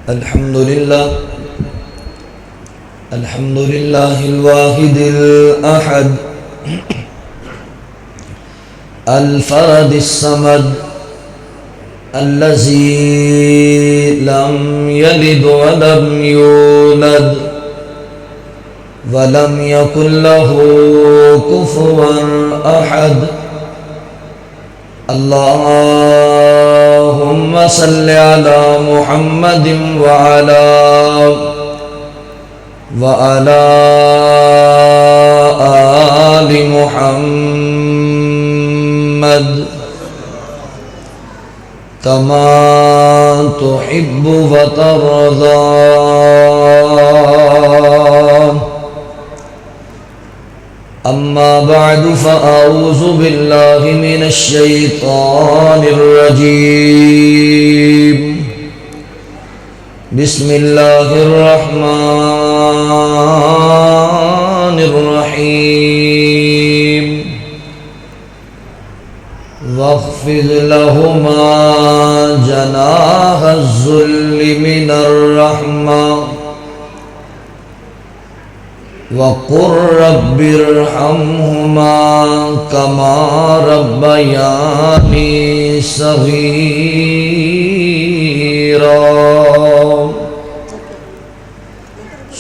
الحمد لله الواحد الأحد الفرد الصمد الذي لم يلد ولم يولد ولم يكن له كفوا أحد اللهم صل على محمد وعلى آل محمد كما تحب وترضى. أما بعد فأعوذ بالله من الشيطان الرجيم. بسم الله الرحمن الرحيم. واخفض لهما جناح الذل من الرحمة وقل رب ارحمهما كما ربياني صغيرا.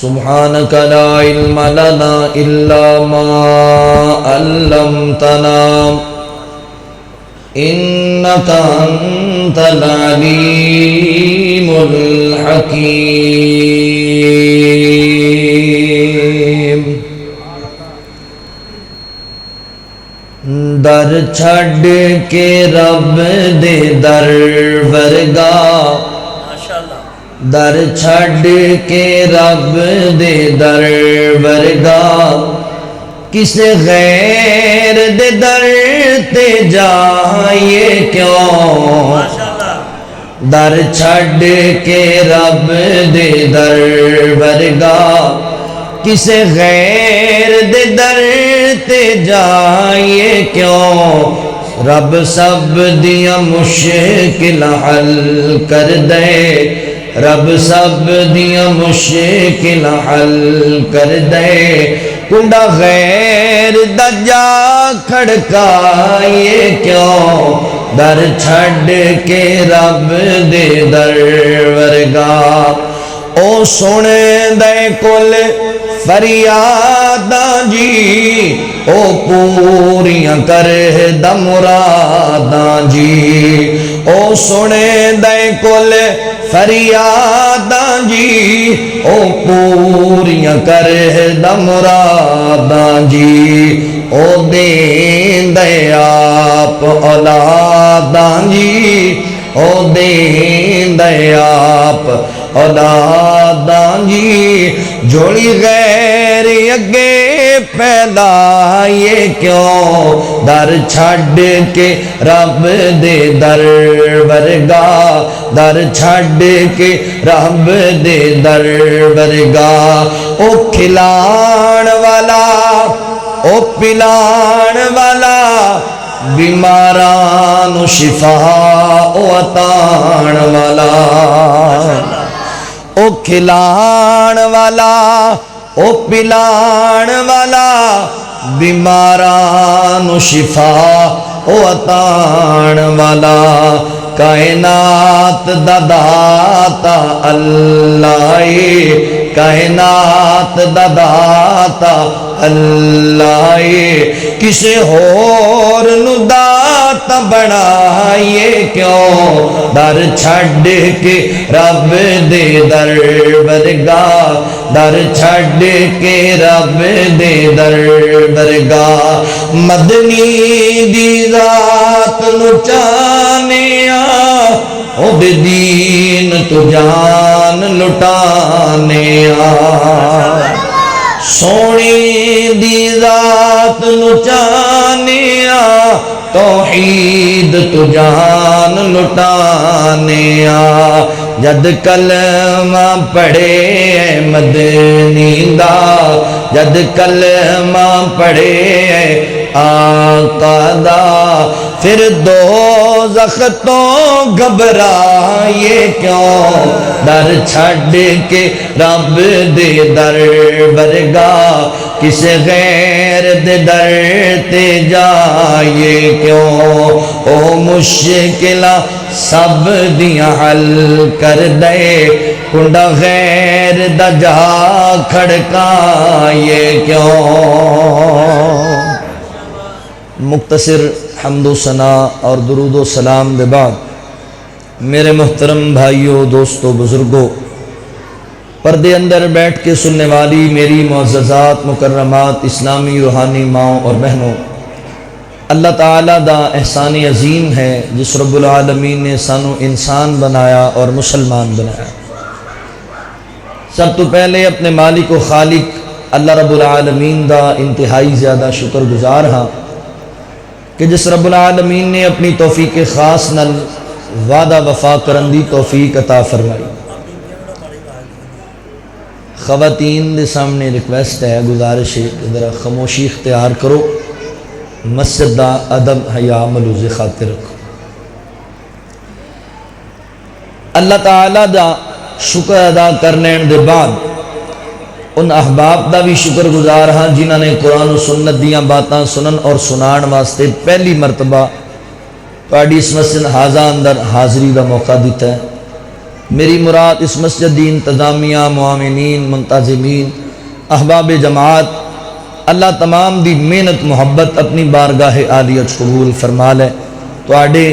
سبحانك لا علم لنا إلا ما علمتنا إنك أنت العليم الحكيم. در چھڑ کے رب دے در ورگا، در چھڑ کے رب دے در ورگا، کسے غیر دے در تے جائے کیوں. در چھڑ کے رب دے در ورگا، کسے غیر دے در تے جائے کیوں. رب سب دیا مشکل حل کر دے، رب سب دیا مشکل حل کر دے. کنڈا غیر دا جا کھڑکائے کیوں. در چھڑ کے رب دے در ورگا، او سنے دے کل فریاداں جی، او پوریاں کر دا مراداں جی. او سنے دے کل فریاداں جی، او پوریاں کر دا مراداں جی. او دین دے آپ اولاداں جی، او دین دے آپ اولاداں جی. جوڑی غیر اگے پہلا یہ کیوں. در چھڑ کے رب دے در ورگا، در چھڑ کے رب دے در ورگا. او کھلان والا، او پلان والا، بیماران شفا او عطان والا. او کھلان والا، او پلان والا، بیماران شفا او عطان والا. کائنات دا داتا اللہ، کائنات دا داتا اللہ. کسے ہور نو داتا بنائیے کیوں. در چھڑ کے رب دے در ورگا، در چھڑ کے رب دے در ورگا. مدنی دی ذات نو چانے او دے دین تو جان لٹانے. سونی دی ذات نو چانے توحید تو جان لٹانے. جد کلمہ پڑھے مدنی دا، جد کلمہ پڑھے آقا دا پھر دوزخ تو گھبرائے کیوں در چھڑ کے رب دے در برگا کسے غیر دے در تے جائے کیوں او مشکلہ سب دیاں حل کر دے کنڈا غیر دا جا کھڑکائے کیوں مختصر حمد و ثنا اور درود و سلام دے بعد میرے محترم بھائیوں دوستوں بزرگوں پردے اندر بیٹھ کے سننے والی میری معززات مکرمات اسلامی روحانی ماؤں اور بہنوں اللہ تعالیٰ دا احسان عظیم ہے جس رب العالمین نے سانو انسان بنایا اور مسلمان بنایا سب تو پہلے اپنے مالک و خالق اللہ رب العالمین دا انتہائی زیادہ شکر گزار ہاں کہ جس رب العالمین نے اپنی توفیق خاص نل وعدہ وفا کرن دی توفیق عطا فرمائی خواتین دے سامنے ریکویسٹ ہے گزارش ہے ذرا خاموشی اختیار کرو مسجد دا ادب حیا ملوز خاطر رکھو اللہ تعالیٰ دا شکر ادا کرنے دے بعد ان احباب دا بھی شکر گزار ہاں جنہاں نے قرآن و سنت دیاں باتاں سنن اور سنان واسطے پہلی مرتبہ پاڑی اس مسجد حاضر اندر حاضری دا موقع دیتا ہے میری مراد اس مسجد دی انتظامیہ معاونین منتظمین احباب جماعت اللہ تمام دی محنت محبت اپنی بارگاہ عالیت قبول فرما لے تو آڈے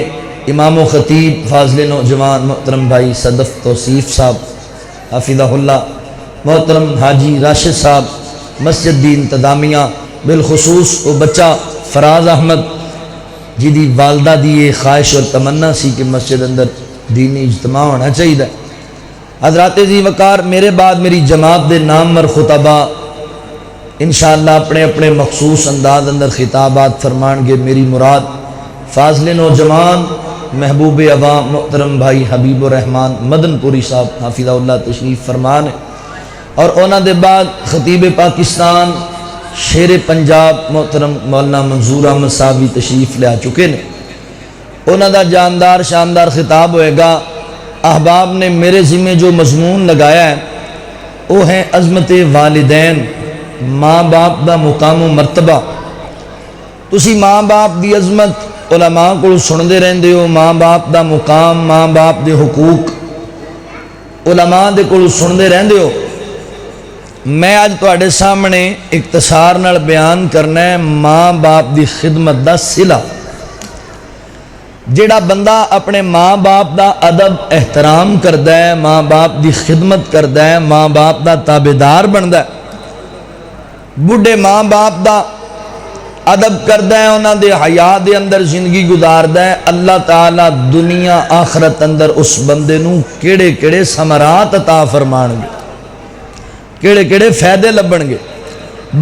امام و خطیب فاضل نوجوان محترم بھائی صدف توصیف صاحب حافظہ اللہ محترم حاجی راشد صاحب مسجد دی انتظامیہ بالخصوص وہ بچہ فراز احمد جی دی والدہ دی یہ خواہش اور تمنا سی کہ مسجد اندر دینی اجتماع ہونا چاہیے حضرات ذی وقار میرے بعد میری جماعت دے نام مر خطبہ انشاءاللہ اپنے اپنے مخصوص انداز اندر خطابات فرمان گے میری مراد فاضل نوجوان محبوب عوام محترم بھائی حبیب الرحمان مدن پوری صاحب حافظہ اللہ تشریف فرمان ہے اور اونا دے بعد خطیب پاکستان شیر پنجاب محترم مولانا منظور احمد صاحب بھی تشریف لے آ چکے نے اونا دا جاندار شاندار خطاب ہوئے گا احباب نے میرے ذمہ جو مضمون لگایا ہے وہ ہے عظمت والدین ماں باپ دا مقام و مرتبہ تسی ماں باپ دی عظمت علماء کو سندے رہندے ہو ماں باپ دا مقام ماں باپ دے حقوق علماء دے کو سندے رہندے ہو میں آج تواڈے سامنے اختصار نال بیان کرنا ہے ماں باپ دی خدمت دا صلہ جیڑا بندہ اپنے ماں باپ دا ادب احترام کردا ہے ماں باپ دی خدمت کردا ہے ماں باپ دا تابعدار بندا ہے بڑھے ماں باپ دا ادب کردا ہے انہاں دے حیا دے اندر زندگی گزاردا ہے اللہ تعالیٰ دنیا آخرت اندر اس بندے نوں کیڑے کیڑے ثمرات عطا فرمان گے کیڑے کیڑے فائدے لبن گے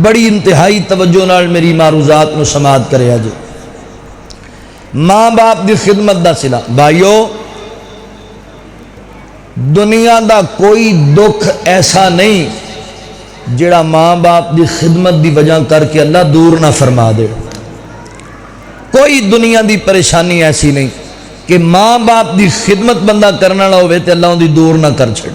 بڑی انتہائی توجہ نال میری معروضات نو سماعت کرے جی ماں باپ دی خدمت دا صلہ بھائیو دنیا دا کوئی دکھ ایسا نہیں جڑا ماں باپ دی خدمت دی وجہ کر کے اللہ دور نہ فرما دے کوئی دنیا دی پریشانی ایسی نہیں کہ ماں باپ دی خدمت بندہ کرنا نہ ہوئے تے اللہ ان دی دور نہ کر چھڑ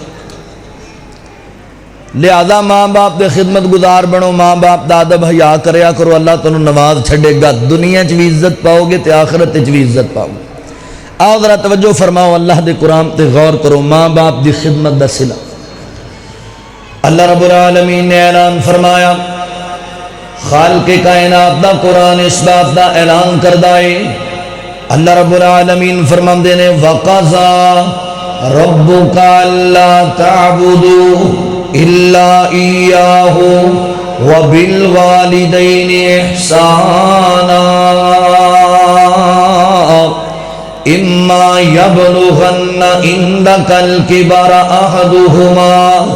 لہذا ماں باپ دے خدمت گزار بنو ماں باپ دا ادب حیا کریا کرو اللہ تنوں نواز چھڑے گا دنیا چ بھی عزت پاؤ گے تے آخرت چ بھی عزت پاؤ گے آؤ ذرا توجہ فرماؤ اللہ دے قرآن تے غور کرو ماں باپ دی خدمت دا صلہ اللہ رب العالمین نے اعلان فرمایا خالق کائنات دا قرآن اس بات دا اعلان کردہ ہے اللہ رب العالمین فرماندے نے وَقَضَى رَبُّكَ أَلَّا تَعْبُدُوا إِلَّا إِيَّاهُ وَبِالْوَالِدَيْنِ إِحْسَانًا إِمَّا يَبْلُغَنَّ عِندَكَ الْكِبَرَ أَحَدُهُمَا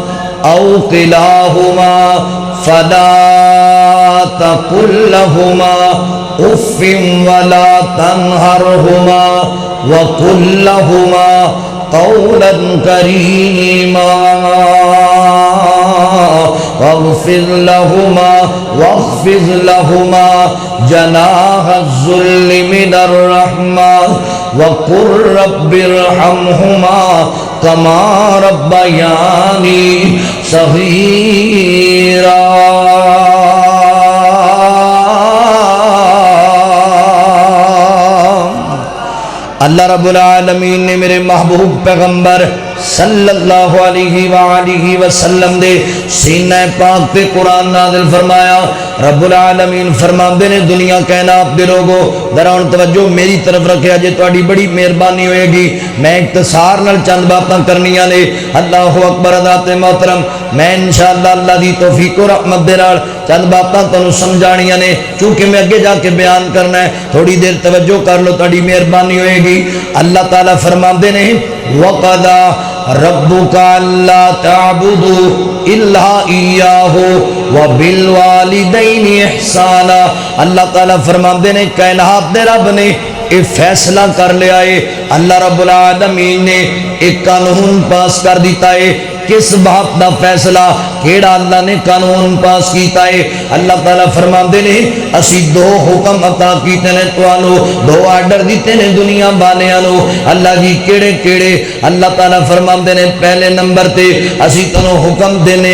أَوْ كِلَاهُمَا فَلَا تَقُل لَّهُمَا أُفٍّ وَلَا تَنْهَرْهُمَا وَقُل لَّهُمَا قَوْلًا كَرِيمًا وَاغْفِرْ واخفض لهما جناح الذل من الرحمة وقل رب ارحمهما كما ربياني صغيرا. اللہ رب العالمین نے میرے محبوب پیغمبر صلی اللہ علیہ وآلہ وسلم دے سینہ پاک پہ قرآن نازل فرمایا. رب العالمین فرماندے نے دنیا کائنات دے لوگو ذرا توجہ میری طرف رکھیا جے تہاڈی بڑی مہربانی ہوئے گی. میں اختصار نال چند باتاں کرنیاں نے. اللہ اکبر. حضرات محترم میں انشاءاللہ اللہ دی توفیق و رحمت دے نال چند باتاں تانوں سمجھانیاں نے چونکہ میں اگے جا کے بیان کرنا ہے. تھوڑی دیر توجہ کر لو تہاڈی مہربانی ہوئے گی. اللہ تعالیٰ فرماندے نے وَقَضَى رَبُّكَ أَلَّا تَعْبُدُوا إِلَّا إِيَّاهُ وَبِالْوَالِدَيْنِ إِحْسَانًا. اللہ تعالیٰ فرماندے نے کائنات دے رب نے ایک فیصلہ کر لیا ہے. اللہ رب العالمین نے ایک قانون پاس کر دیتا ہے. کس بات دا فیصلہ کیڑا اللہ نے قانون پاس کیتا ہے. اللہ تعالیٰ فرماندے نے اسی دو حکم عطا کیتے نے توانو دو آرڈر دیتے نے دنیا بالیاں نو. اللہ جی کیڑے کیڑے. اللہ تعالیٰ فرماندے نے پہلے نمبر تے اسی تنو حکم دینے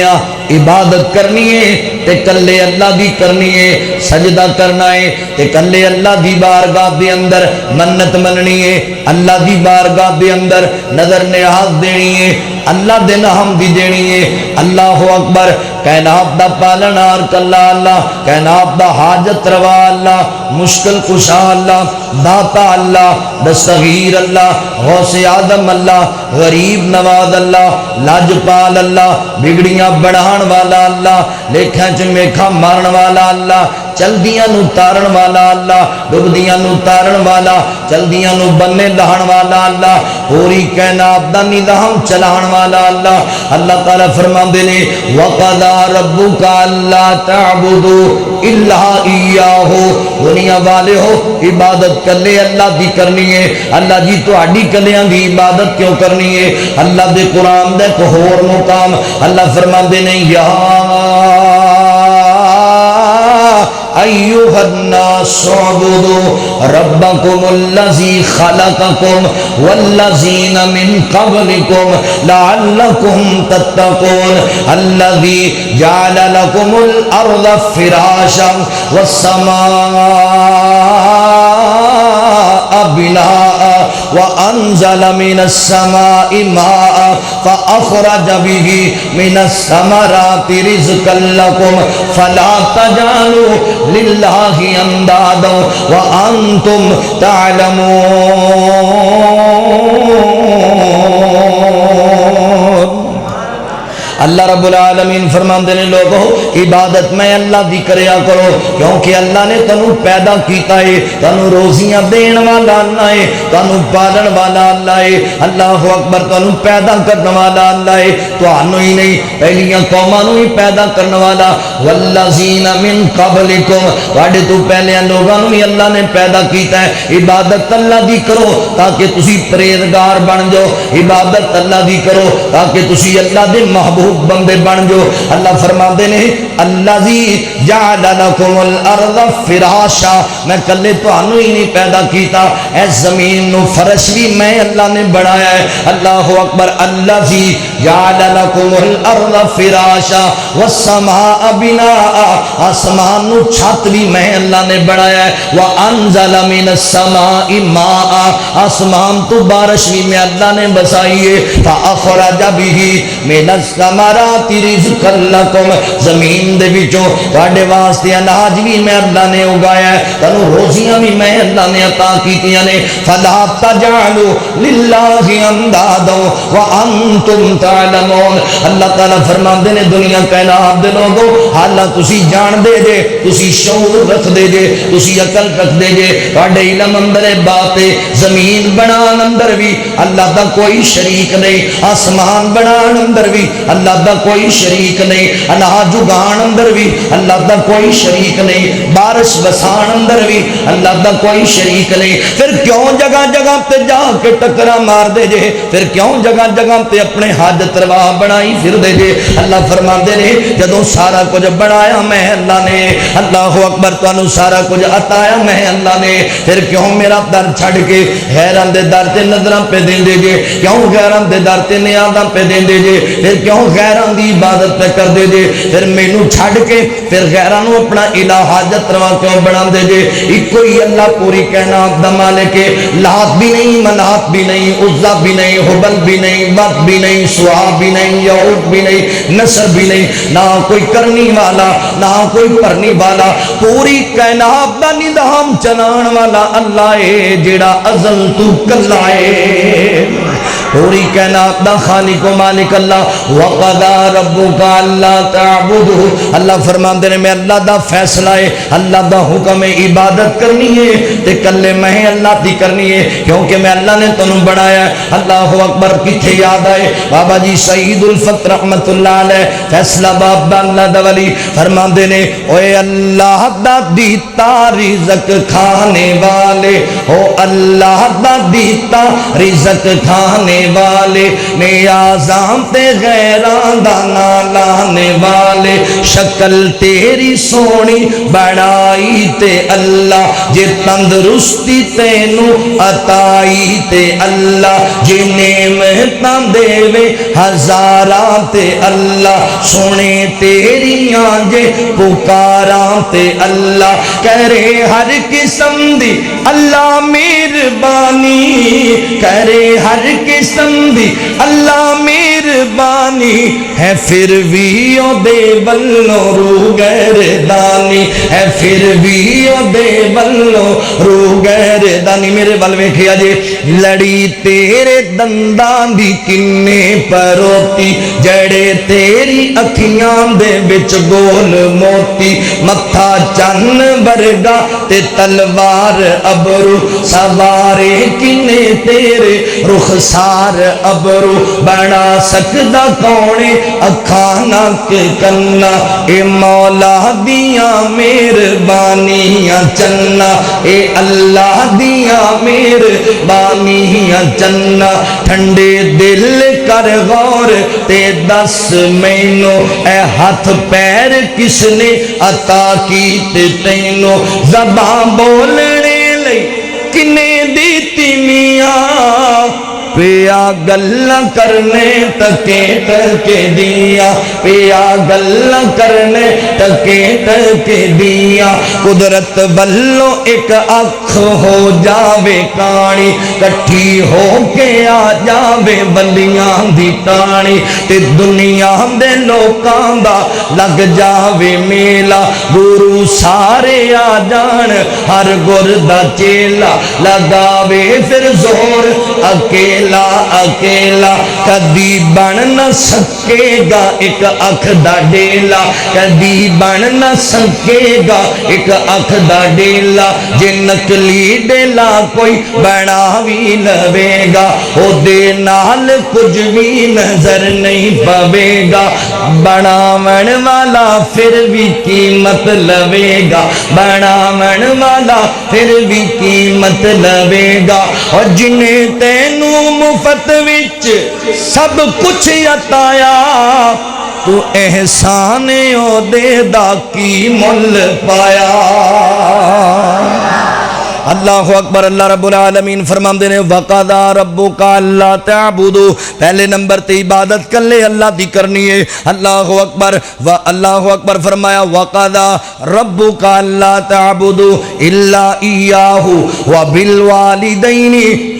عبادت کرنی ہے تے کلے اللہ دی کرنی ہے. سجدہ کرنا ہے تے کلے اللہ دی بارگاہ دے اندر منت مننی ہے. اللہ دی بارگاہ دے اندر نظر نیاز دینی ہے. اللہ دے نام دی دینی ہے. اللہ اکبر. کائنات دا پالنہار کلا اللہ. کائنات دا حاجت روا اللہ. مشکل کشا اللہ. داتا اللہ. دستغیر اللہ. غوث آدم اللہ. غریب نواز اللہ. لاجپال اللہ. بگڑیاں بڑھان والا اللہ. لیکھاں چ میکھا مارن والا اللہ. چلدیاں نو تارن والا اللہ. ڈبدیاں نو تارن والا. چلدیاں نو بننے لہن والا اللہ. پوری کائنات دا نظام چلان والا اللہ. اللہ تعالیٰ فرماندے نے وَقَضَى رَبُّكَ أَلَّا تَعْبُدُوا إِلَّا إِيَّاهُ. دنیا والے ہو عبادت کلے اللہ دی کرنی ہے. اللہ جی تہاڈی کلیاں دی عبادت کیوں کرنی ہے. اللہ دے قرآن دے کو ہور مقام اللہ فرماندے نے یا ایوہ الناس اعبدوا ربکم الذی خلقکم والذین من قبلکم لعلکم تتقون الذی جعل لکم الارض فراشا والسماء بناء وانزل من السماء ماء فاخرج به من الثمرات رزقا لکم فلا تجعلوا للہ اندادا وانتم تعلمون. اللہ رب العالمین فرماندے نے لوگو عبادت میں اللہ دی کریا کرو کیونکہ اللہ نے تنو پیدا کیتا ہے. تنو روزیاں دین والا اللہ ہے. تنو پالن والا اللہ ہے. اللہ اکبر. تنو پیدا کرنے والا اللہ ہے. تانوں ہی نہیں پہلیاں قوماں نو ہی پیدا کرنے والا. والذین من قبلکم واڈے تو پہلے لوگاں نو ہی اللہ نے پیدا کیتا ہے. عبادت اللہ دی کرو تاکہ تسی پرہیزگار بن جاؤ. عبادت اللہ دی کرو تاکہ تسی اللہ دے محبوب بندے بن جو. اللہ فرماندے نے الذی جعل لکم الارض فراشا. میں کلے تانوں ہی نہیں پیدا کیتا اے زمین نو فرش بھی میں اللہ نے بنایا ہے. اللہ اکبر. الذی جعل لکم الارض فراشا والسماء بناء. آسمان نو چھت بھی میں اللہ نے بنایا ہے. وانزل من السماء ماء. آسمان تو بارش بھی میں اللہ نے بسائی ہے. فاخرج به من السماء رزقا لکم. زمین دے وچوں تواڈے واسطے اناج بھی میں اللہ نے اگایا ہے. تانوں روزیاں بھی میں اللہ نے عطا کیتیاں نے. فلا تجعلوا للہ اندادا وانتم تعلمون. اللہ تعالیٰ فرماندے نے دنیا کائنات دے لوگو حالاں تسی جان دے جے تسی شعور رکھ دے جے تسی عقل رکھ دے جے تواڈے علم اندر بات ہے. زمین بنان اندر بھی اللہ دا کوئی شریک نہیں. آسمان بنان اندر بھی اللہ اللہ دا کوئی شریک نہیں، اناج اگان اندر بھی اللہ دا کوئی شریک نہیں، بارش بسان اندر بھی اللہ دا کوئی شریک نہیں، پھر کیوں جگہ جگہ تے جا کے ٹکرا مار دے جے، پھر کیوں جگہ جگہ تے اپنے حاجت روا بنائی پھر دے جے؟ اللہ فرما دے نے جدوں سارا کچھ بنایا میں اللہ نے، اللہ اکبر، تانوں سارا کچھ عطایا میں اللہ نے، پھر کیوں میرا در چھڑ کے غیراں دے در تے نظراں پہ دیندے جے؟ کیوں غیراں دے در تے نیازاں پہ دیندے جے؟ پھر کیوں غیراں دی عبادت پہ کر دے جے؟ پھر مینوں چھڑ کے پھر غیراں نو اپنا الہ حاجت روا کیوں بنا دے جے؟ ایکو ہی اللہ پوری کائنات دا مالک ہے، لات بھی نہیں، منات بھی نہیں، عزا بھی نہیں، حبل بھی نہیں، وقت بھی نہیں، سوا بھی نہیں، یعوق بھی نہیں، نصر بھی نہیں، نہ کوئی کرنی والا نہ کوئی پرنی والا، پوری کائنات دا نظام چلان والا اللہ ہے جیڑا ازل تو کلا ہے، پوری کائنات دا خالق و مالک اللہ۔ وَقَضَى رَبُّكَ أَلَّا تَعْبُدُوا، اللہ فرماندے نے میں اللہ دا فیصلہ ہے، اللہ دا حکم ہے، عبادت کرنی ہے تے کلے میں اللہ دی کرنی ہے، کیونکہ میں اللہ نے تنوں بنایا ہے۔ اللہ اکبر، کتھے یاد آئے بابا جی سعید الفت رحمت اللہ علیہ فیصلہ باب اللہ دا ولی فرماندے نے اوے اللہ دا دیتا رزق کھانے والے، او اللہ دا دیتا رزق کھانے والے، نیازاں تے غیران دا نہ لانے والے، شکل تیری سونی بڑائی تے اللہ، جے تندرستی تینوں عطائی تے اللہ، جے نعمتاں دیوے ہزاراں تے اللہ، سونے تیریاں جے پکاراں تے اللہ، کرے ہر قسم دی اللہ مہربانی، کرے ہر قسم دی اللہ مہربانی، ہے پھر بھی او دے بلو رو گردانی، ہے پھر بھی او دے بلو رو گردانی۔ میرے بل ویکھیا جے لڑی تیرے دندان دی کنے پروتی، جڑے تیری اکھیاں دے وچ گول موتی، متھا چن ورگا تے تلوار ابرو، سوارے کنے تیرے رخسار ابرو، بنا سکدا کونے اکھاں نک کنا، اے مولا دیاں مہربانیاں چنا، اے اللہ دیاں مہربانیاں چنا، ٹھنڈے دل کر غور تے دس مینوں، اے ہاتھ پیر کس نے عطا کیتے تینوں، زبان بولنے لئی کنے دیتی میاں، پیا گلہ کرنے تکے تکے دیا، پیا گلہ کرنے تکے تکے دیا، قدرت بلو ایک اکھ ہو جاوے کانی، کٹھی ہو کے آ جاوے بلیاں دی تانی، تے دنیا دے لوکاں دا لگ جاوے میلا، گرو سارے آ جان ہر گردہ چیلا، لگاوے پھر زور اکیلا اکیلا، کدی بن نہ سکے گا ایک اکھ دا ڈیلا، کدی بن نہ سکے گا ایک اکھ دا ڈیلا، جے نکلی ڈیلا کوئی بنا بھی لوے گا، او دے نال کچھ بھی نظر نہیں پوے گا، بناون والا پھر بھی قیمت لوے گا، بناون والا پھر بھی قیمت لوے گا، اور جنہیں تینوں مفت وچ سب کچھ عطایا، تو احسان او دے دا کی مل پایا۔ اللہ اکبر، اللہ رب العالمین فرماندے نے وَقَضَى رَبُّكَ أَلَّا تَعْبُدُوا، پہلے نمبر تے عبادت کر لے اللہ دی کرنی ہے۔ اللہ اکبر، اللہ اکبر فرمایا وَقَضَى رَبُّكَ أَلَّا تَعْبُدُوا إِلَّا إِيَّاهُ وَبِالْوَالِدَيْنِ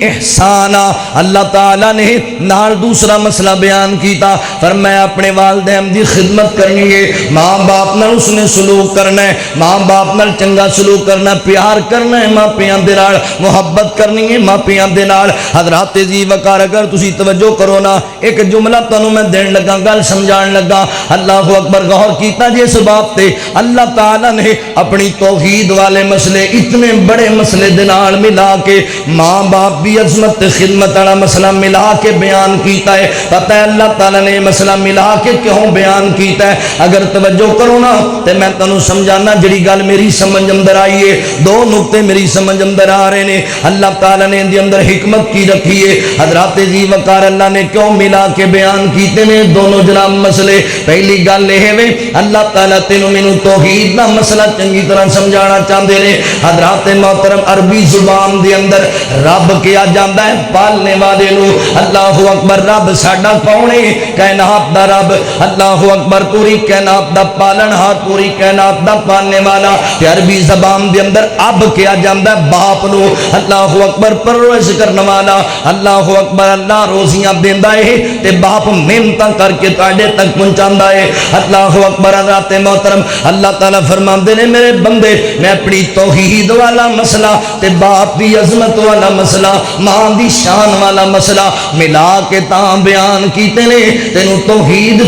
إِحْسَانًا، اللہ تعالیٰ نے نال دوسرا مسئلہ بیان کیتا، فرمایا اپنے والدین دی خدمت کرنی ہے، ماں باپ نال اس نے سلوک کرنا ہے، ماں باپ نال چنگا سلوک کرنا، پیار کرنا ہے، ماں ماپیاں دے نال محبت کرنی ہے ماپیاں دے نال حضرات جی وقار اگر تسی توجہ کرو نا ایک جملہ تانوں میں دین لگا گل سمجھان لگا اللہ اکبر غور کیتا جی اس باب تے اللہ تعالی نے اپنی توحید والے مسئلے اتنے بڑے مسئلے دے نال ملا کے ماں باپ دی عظمت تے خدمت والا مسئلہ ملا کے بیان کیتا ہے پتہ ہے اللہ تعالی نے مسئلہ ملا کے کیوں بیان کیتا ہے اگر توجہ کرو نا تے میں تانوں سمجھانا جڑی گل میری سمجھ اندر آئی ہے دو نقطے میری سمجھ اندر آ رہے نے اللہ تعالی نے ان دے اندر حکمت کی رکھی ہے حضرات جی وقار اللہ نے کیوں ملا کے بیان کیتے نے دونوں جناب مسئلے پہلی گل یہ ہے اللہ تعالی تینوں مینوں توحید دا مسئلہ چنگی طرح سمجھانا چاہتے ہیں حضرات محترم عربی زبان دے اندر رب کیا جاندا ہے پالنے والے نو اللہ اکبر رب ساڈا کون ہے کائنات دا رب اللہ اکبر پوری کائنات دا پالن ہار پوری کائنات دا پالنے والا تے عربی زبان دے اندر اب کیا جاندا ہے باپ نو اللہ اکبر پرورش کرنے والا اللہ اکبر اللہ روزیاں دیندا ہے تے باپ محنت کر کے تواڈے تک پہنچاندا ہے اللہ اکبر حضرات محترم اللہ تعالی فرماندے نے میرے بندے میں اپنی توحید والا مسئلہ تے باپ دی عظمت والا مسئلہ ماں دی شان والا مسئلہ ملا کے تاں بیان کیتے نے تینوں توحید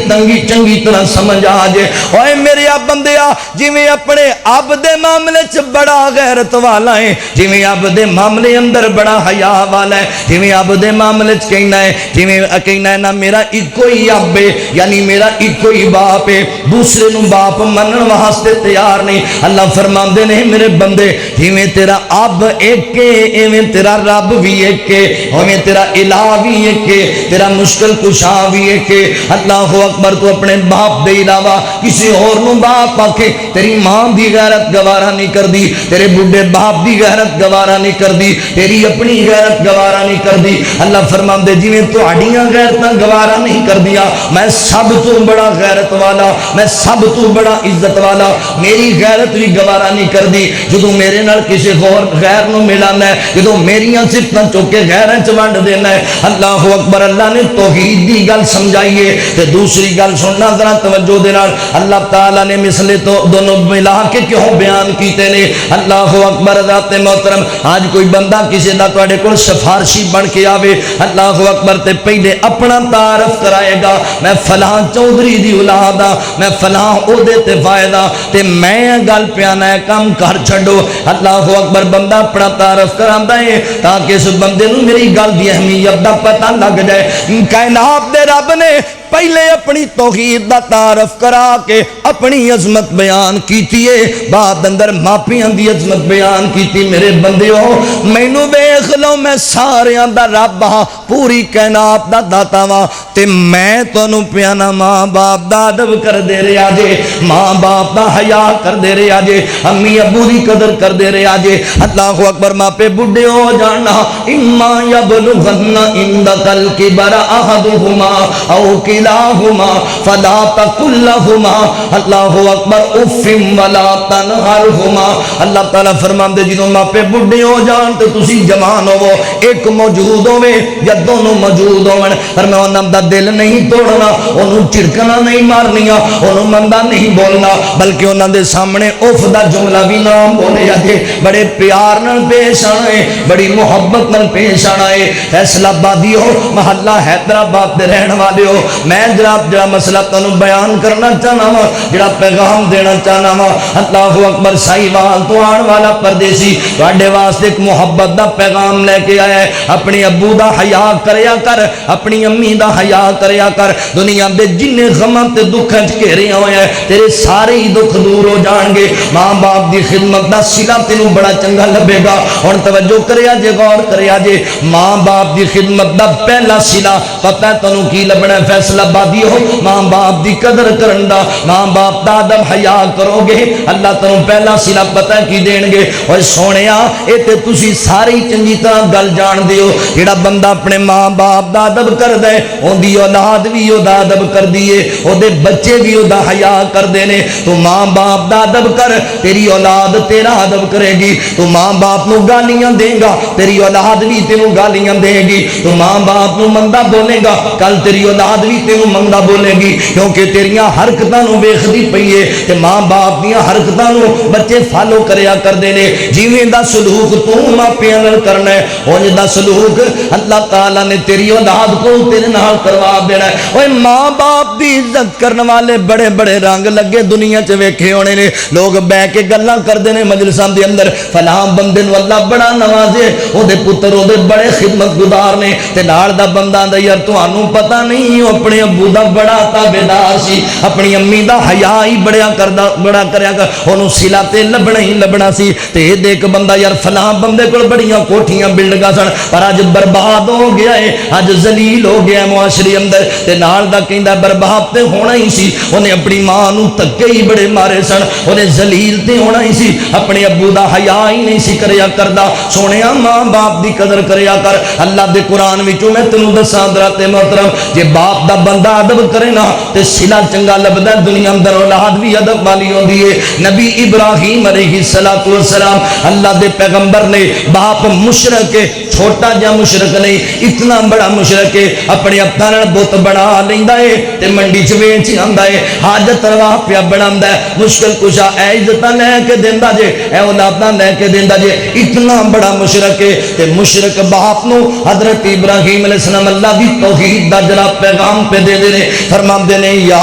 چنگی طرح سمجھ آ جائے اوے میرے بندیا جویں اپنے اب دے معاملے چ بڑا غیرت والا ہے جویں اب دے معاملے اندر بڑا حیا والا ہے جویں اب دے معاملے چ کہنا ہے جویں کہنا ہے نا میرا ایکو ہی اب ہے یعنی میرا ایکو ہی باپ ہے دوسرے نو باپ منن واسطے تیار نہیں اللہ فرماندے نے میرے بندے جویں تیرا اب ایک ہے ایویں تیرا رب بھی ایک ہے اویں تیرا الہ بھی ایک ہے تیرا مشکل کشا بھی ایک ہے اللہ اکبر تو اپنے باپ دے علاوہ کسی اور نو باپ آکے تیری ماں دی غیرت گوارا نہیں کر دی تیرے بڈھے باپ دی غیرت گوارا نہیں کر دی تیری اپنی غیرت گوارا نہیں کر دی اللہ فرماندے جویں تہاڈیاں غیرتاں گوارا نہیں کر دیا میں سب تو بڑا غیرت والا میں سب تو بڑا عزت والا میری غیرت بھی گوارا نہیں کر دی جدوں میرے نال کسی اور غیر نو ملانا ہے جدوں میریاں صفتاں چوک کے غیراں چ ونڈ دینا ہے اللہ اکبر اللہ نے توحید دی گل سمجھائیے تے دوسری گل سننا ذرا توجہ دے نال اللہ تعالی نے مثلے تو دونوں ملا کے کیوں بیان کیتے نے اللہ اکبر ذات محترم آج کوئی بندہ کسی دا تواڈے کول سفارشی بن کے آوے اللہ اکبر تے پہلے اپنا تعارف کرائے گا میں فلاں چودھری دی اولاد ہاں میں فلاں عہدے تے فائدہ تے میں گل پیانا ہے کام کر چھڈو اللہ اکبر بندہ اپنا تعارف کراندا ہے تاکہ اس بندے نو میری گل دی اہمیت دا پتہ لگ جائے کائنات دے رب نے پہلے اپنی توحید دا تعارف کرا کے اپنی عظمت بیان کیتی ہے بعد اندر ماپیاں دی عظمت بیان کیتی میرے بندیو مینوں ویکھ لو میں ساریاں دا رب ہاں پوری کائنات دا داتا وا تے میں تانوں پیانا ماں باپ دا ادب کر دے رہا جے ماں باپ دا حیا کر دے رہا جے امی ابو دی قدر کر دے رہا جے اللہ اکبر ماپے بڈھے ہو جانا اما یبلغن عندک الکبر احدہما او کلاہما فلا تقل لہما اللہ اکبر اف ولا تنہرہما اللہ تعالیٰ فرماندے جدوں ماپے بڈھے ہو جان تے تسی جوان ہوو ایک موجود ہوے یا دونوں موجود ہون پر میں انہاں دا دل نہیں توڑنا انہوں چڑکنا نہیں مارنیا انہوں مندہ نہیں بولنا بلکہ انہاں دے سامنے اف دا جملہ بھی نام بولے جاتے بڑے پیار نال پیش آنا ہے بڑی محبت نال پیش آنا ہے فیصلہ آبادی ہو محلہ حیدرآباد دے رہن والے ہو میں جڑا مسئلہ تانوں بیان کرنا چاہنا وا جڑا پیغام دینا چاہنا وا اللہ اکبر سائیوال تو آن والا پردیسی تواڈے واسطے ایک محبت دا پیغام لے کے آیا ہے اپنے ابو دا حیا کریا کر اپنی امی دا حیا کریا کر دنیا دے جننے غماں تے دکھاں وچ گھیرے ہوئے ہیں تیرے سارے ہی دکھ دور ہو جان گے ماں باپ دی خدمت دا صلہ تینوں بڑا چنگا لبے گا ہن توجہ کریا جے غور کریا جے ماں باپ دی خدمت دا پہلا صلہ پتہ ہے تانوں کی لبنا ہے فیصلہ بادی ہو ماں باپ دی قدر کرن دا ماں باپ دا ادب حیا کرو گے اللہ تانوں پہلا صلہ پتہ کی دین گے اوے سونیا اے تے تسی ساری چنگی طرح گل جان دیو جڑا بندہ اپنے ماں باپ دا ادب کردا ہے اون دی اولاد بھی او دا ادب کردی ہے او دے بچے بھی او دا حیا کردے نے تو ماں باپ دا ادب کر تیری اولاد تیرا ادب کرے گی تو ماں باپ نو گالیاں دے گا تیری اولاد بھی تینوں گالیاں دے گی تو ماں باپ نو مندہ بولے گا کل تیری اولاد بھی تینوں منگدا بولے گی، کیونکہ تیریاں حرکتاں نو ویکھدی پئی ہے تے ماں باپ دیاں حرکتاں نو بچے فالو کریا کردے نے۔ جویں دا سلوک تو ماپیاں نال کرنا ہے اونج دا سلوک اللہ تعالیٰ نے تیری اولاد کو تیرے نال کروا دینا ہے۔ اوے ماں باپ دی عزت کرنے والے بڑے بڑے رنگ لگے دنیا چ ویکھے ہونے نے، لوگ بہ کے گلاں کردے نے مجلساں دے اندر، فلاں بندے نو اللہ بڑا نوازے، او دے پتر او دے بڑے خدمت گزار نے، تے نال دا بندہ آندا یار تانوں پتہ نہیں او اپنے ابو دا بڑا تابعدار سی، اپنی امی دا حیا ہی بڑا کریا کر، اونوں سلا تے لبنا ہی لبنا سی۔ تے دیکھ بندہ یار فلاں بندے کول بڑیاں کوٹھیاں بلڈنگاں سن پر اج برباد ہو گیا ہے، اج ذلیل ہو گیا ہے معاشرے اندر، تے نال دا کہندا برباد تے ہونا ہی سی، اونے اپنی ماں نو تکے ہی بڑے مارے سن، اونے ذلیل تے ہونا ہی سی، اپنے ابو دا حیا ہی نہیں سی کریا کردا۔ سونیا ماں باپ دی قدر کریا کر۔ اللہ دے قرآن وچوں میں تینوں دساں حضرات محترم، جے باپ دا بندہ ادب کرے نا تے صلہ چنگا لبدا، دنیا اندر اولاد بھی ادب والی ہوندی ہے۔ نبی ابراہیم علیہ السلام اللہ دے پیغمبر نے، باپ مشرک ہے، چھوٹا جا مشرک نہیں، اتنا بڑا مشرک ہے، اپنے ہتھاں نال بت بنا لیندا ہے تے منڈی چ ویچ آندا ہے، حاجت روا پیا بناندا ہے، مشکل کشا اے عزتاں لے کے دیندا جے، اے اولاداں لے کے دیندا جے، اتنا بڑا مشرک ہے۔ تے مشرک باپ نو حضرت ابراہیم علیہ السلام اللہ دی توحید دا جڑا پیغام پہ دے دے، فرماندے نے یا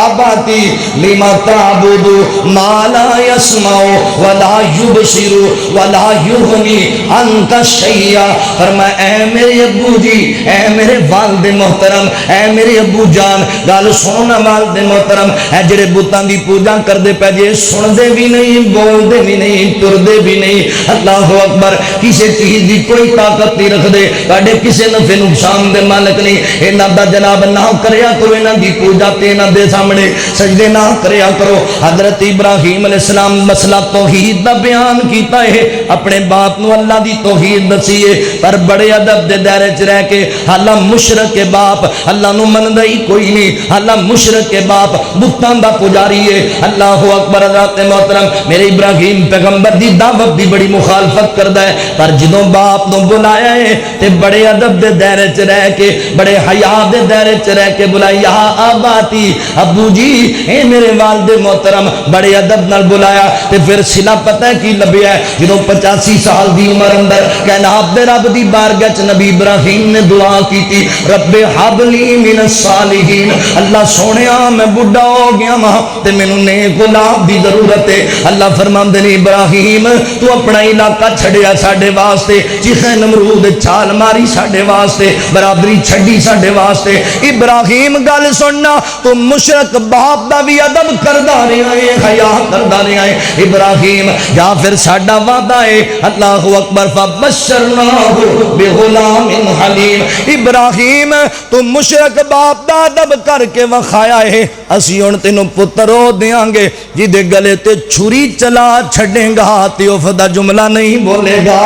اباتی لما تعبد ما لا يسمع ولا يبصر ولا يغني عنك شيئا، فرمایا اے میرے ابو جی، اے میرے والد محترم، اے میرے ابو جان، گل سننا والد محترم، اے جڑے بتاں دی پوجا کردے پے جے سندے بھی نہیں، بولدے بھی نہیں، تردے بھی نہیں، اللہ اکبر، کسی چیز دی کوئی طاقت نہیں رکھ دے، کڈے کسی نفع نقصان دے مالک نہیں، انہاں دا جناب نہ کریا کرو، انہاں دی پوجا تے انہاں دے سامنے سجدے نہ کریا کرو۔ حضرت ابراہیم علیہ السلام مسئلہ توحید دا بیان کیتا ہے، اپنے باپ نو اللہ دی توحید دسی ہے، پر بڑے ادب دے دائرے چ رہ کے، اللہ مشرک کے باپ اللہ نو مندا ہی کوئی نہیں، اللہ مشرک کے باپ بتاں دا پجاری ہے۔ اللہ اکبر، حضرت محترم میرے ابراہیم پیغمبر دی دعوت دی بڑی مخالفت کردا ہے، پر جدوں باپ نو بلایا ہے تے بڑے ادب دے دائرے چ رہ کے، بڑے حیا دے دائرے چ رہ کے بلایا، یا آباتی، ابو جی، اے میرے والد محترم، بڑے ادب نال بلایا۔ تے پھر صلہ پتہ کی لبیا ہے، جدوں 85 سال دی عمر اندر کائنات دے رب دی بارگاہ چ نبی ابراہیم نے دعا کیتی، رب حب لی من الصالحین، اللہ سونیا میں بڈھا ہو گیا ماں تے مینوں نیک اولاد دی ضرورت ہے۔ اللہ فرماندے نے ابراہیم تو اپنا علاقہ چھڑیا ساڈے واسطے، چیخے نمرود چھال ماری ساڈے واسطے، برادری چھڈی ساڈے واسطے۔ ابراہیم گل سننا، تو مشرک باپ دا بھی ادب کردا رہیا ہے، حیا کردا رہیا ہے ابراہیم، یا پھر ساڈا وعدہ ہے، اللہ اکبر، فبشرناہ بغلام حلیم، ابراہیم تو مشرک باپ دا ادب کر کے وکھایا ہے، اسی ہن تینوں پتر او دیاں گے جدے گلے تے چھری چلا چھڈیں گا تے اف دا جملہ نہیں بولے گا۔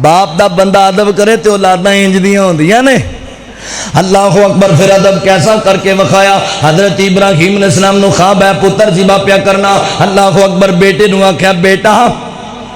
باپ دا بندہ ادب کرے تے اولاداں انج دیاں ہوندیاں نے۔ اللہ اکبر، پھر ادب کیسا کر کے وکھایا۔ حضرت ابراہیم علیہ السلام نو خواب ہے پتر ذبح پیا کرنا، اللہ اکبر، بیٹے نو آکھیا بیٹا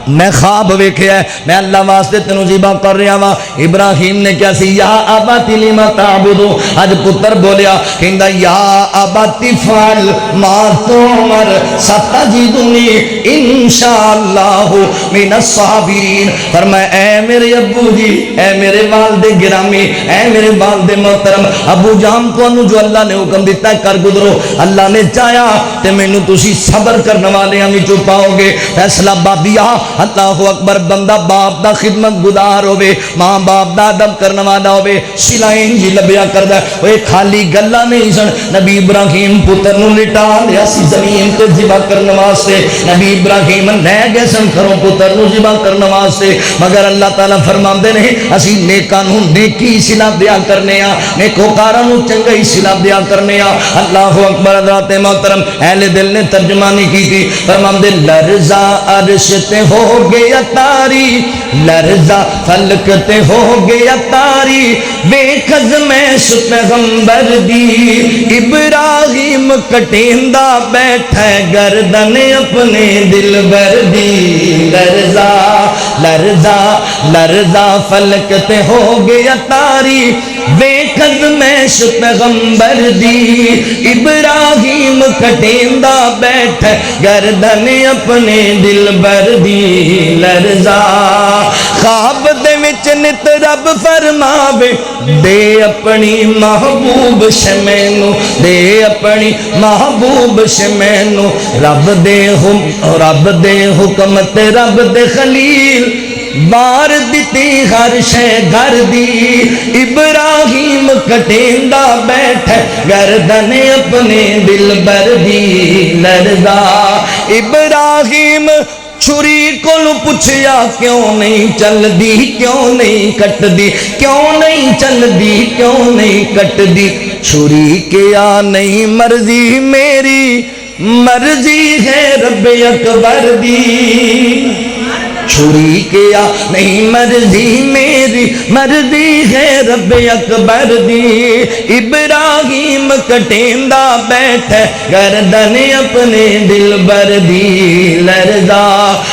میں خواب ویکھیا ہے، میں اللہ واسطے تینوں ذبح کر رہا وا۔ ابراہیم نے کیا سی، یا اباتی لما تعبد، اج پتر بولیا، کہندا یا اباتی فعل ما تؤمر ستجدنی انشاءاللہ من الصابرین، فرمایا اے میرے ابو جی، اے میرے والد گرامی، اے میرے والد محترم، ابو جان تانوں جو اللہ نے حکم دیتا ہے کر گزرو، اللہ نے چاہیا تے مینوں تسی صبر کرنے والیاں وچوں پاؤ گے۔ فیصلہ بادیا، اللہ اکبر، بندہ باپ دا خدمت گزار ہوئے، ماں باپ دا ادب کرنے والا ہوئے، سلائیں جی لبیا کردہ ہے، خالی گلہ نہیں سن، نبی ابراہیم پتر نو لٹا لیا سی زمین تے ذبح کرنے واسطے، نبی ابراہیم لے گئے سن کروں پتر نو ذبح کرنے واسطے، مگر اللہ تعالیٰ فرماندے نہیں اسی نیکاں نو نیکی صلہ دیا کرنے آ، نیکوکاراں نو چنگی صلہ دیا کرنے آ۔ اللہ اکبر، حضرات محترم اہل دل نے ترجمانی کی تھی، فرماندے لرزا عرش تے ہو گیا تاری، لرزا فلک تے ہو گیا تاری، بے قدم پیغمبر دی، ابراہیم کٹیندا بیٹھا گردن اپنے دل بر دی، لرزا لرزا لرزا فلک تے ہو گیا تاری ویکھ ازمیش پیغمبر دی ابراہیم کٹیندا بیٹھ گردن اپنے دلبر دی لرزا خواب دے وچ نت رب فرماوے دے اپنی محبوب شمینو دے اپنی محبوب شمینو رب دے حکم تے رب دے خلیل بار دیتی ہر شے گھر دی ابراہیم کٹیندا بیٹھ گردن اپنے دلبر دی لرزا ابراہیم چھری کول پوچھیا کیوں نہیں چل دی کیوں نہیں کٹ دی کیوں نہیں چل دی کیوں نہیں کٹ دی چھری کیا نہیں مرضی میری مرضی ہے رب اکبر دی چھری کیا نہیں مرضی میری مرضی ہے رب اکبر دی ابراہیم کٹیندا بیٹھ گردن اپنے دلبر دی لرزا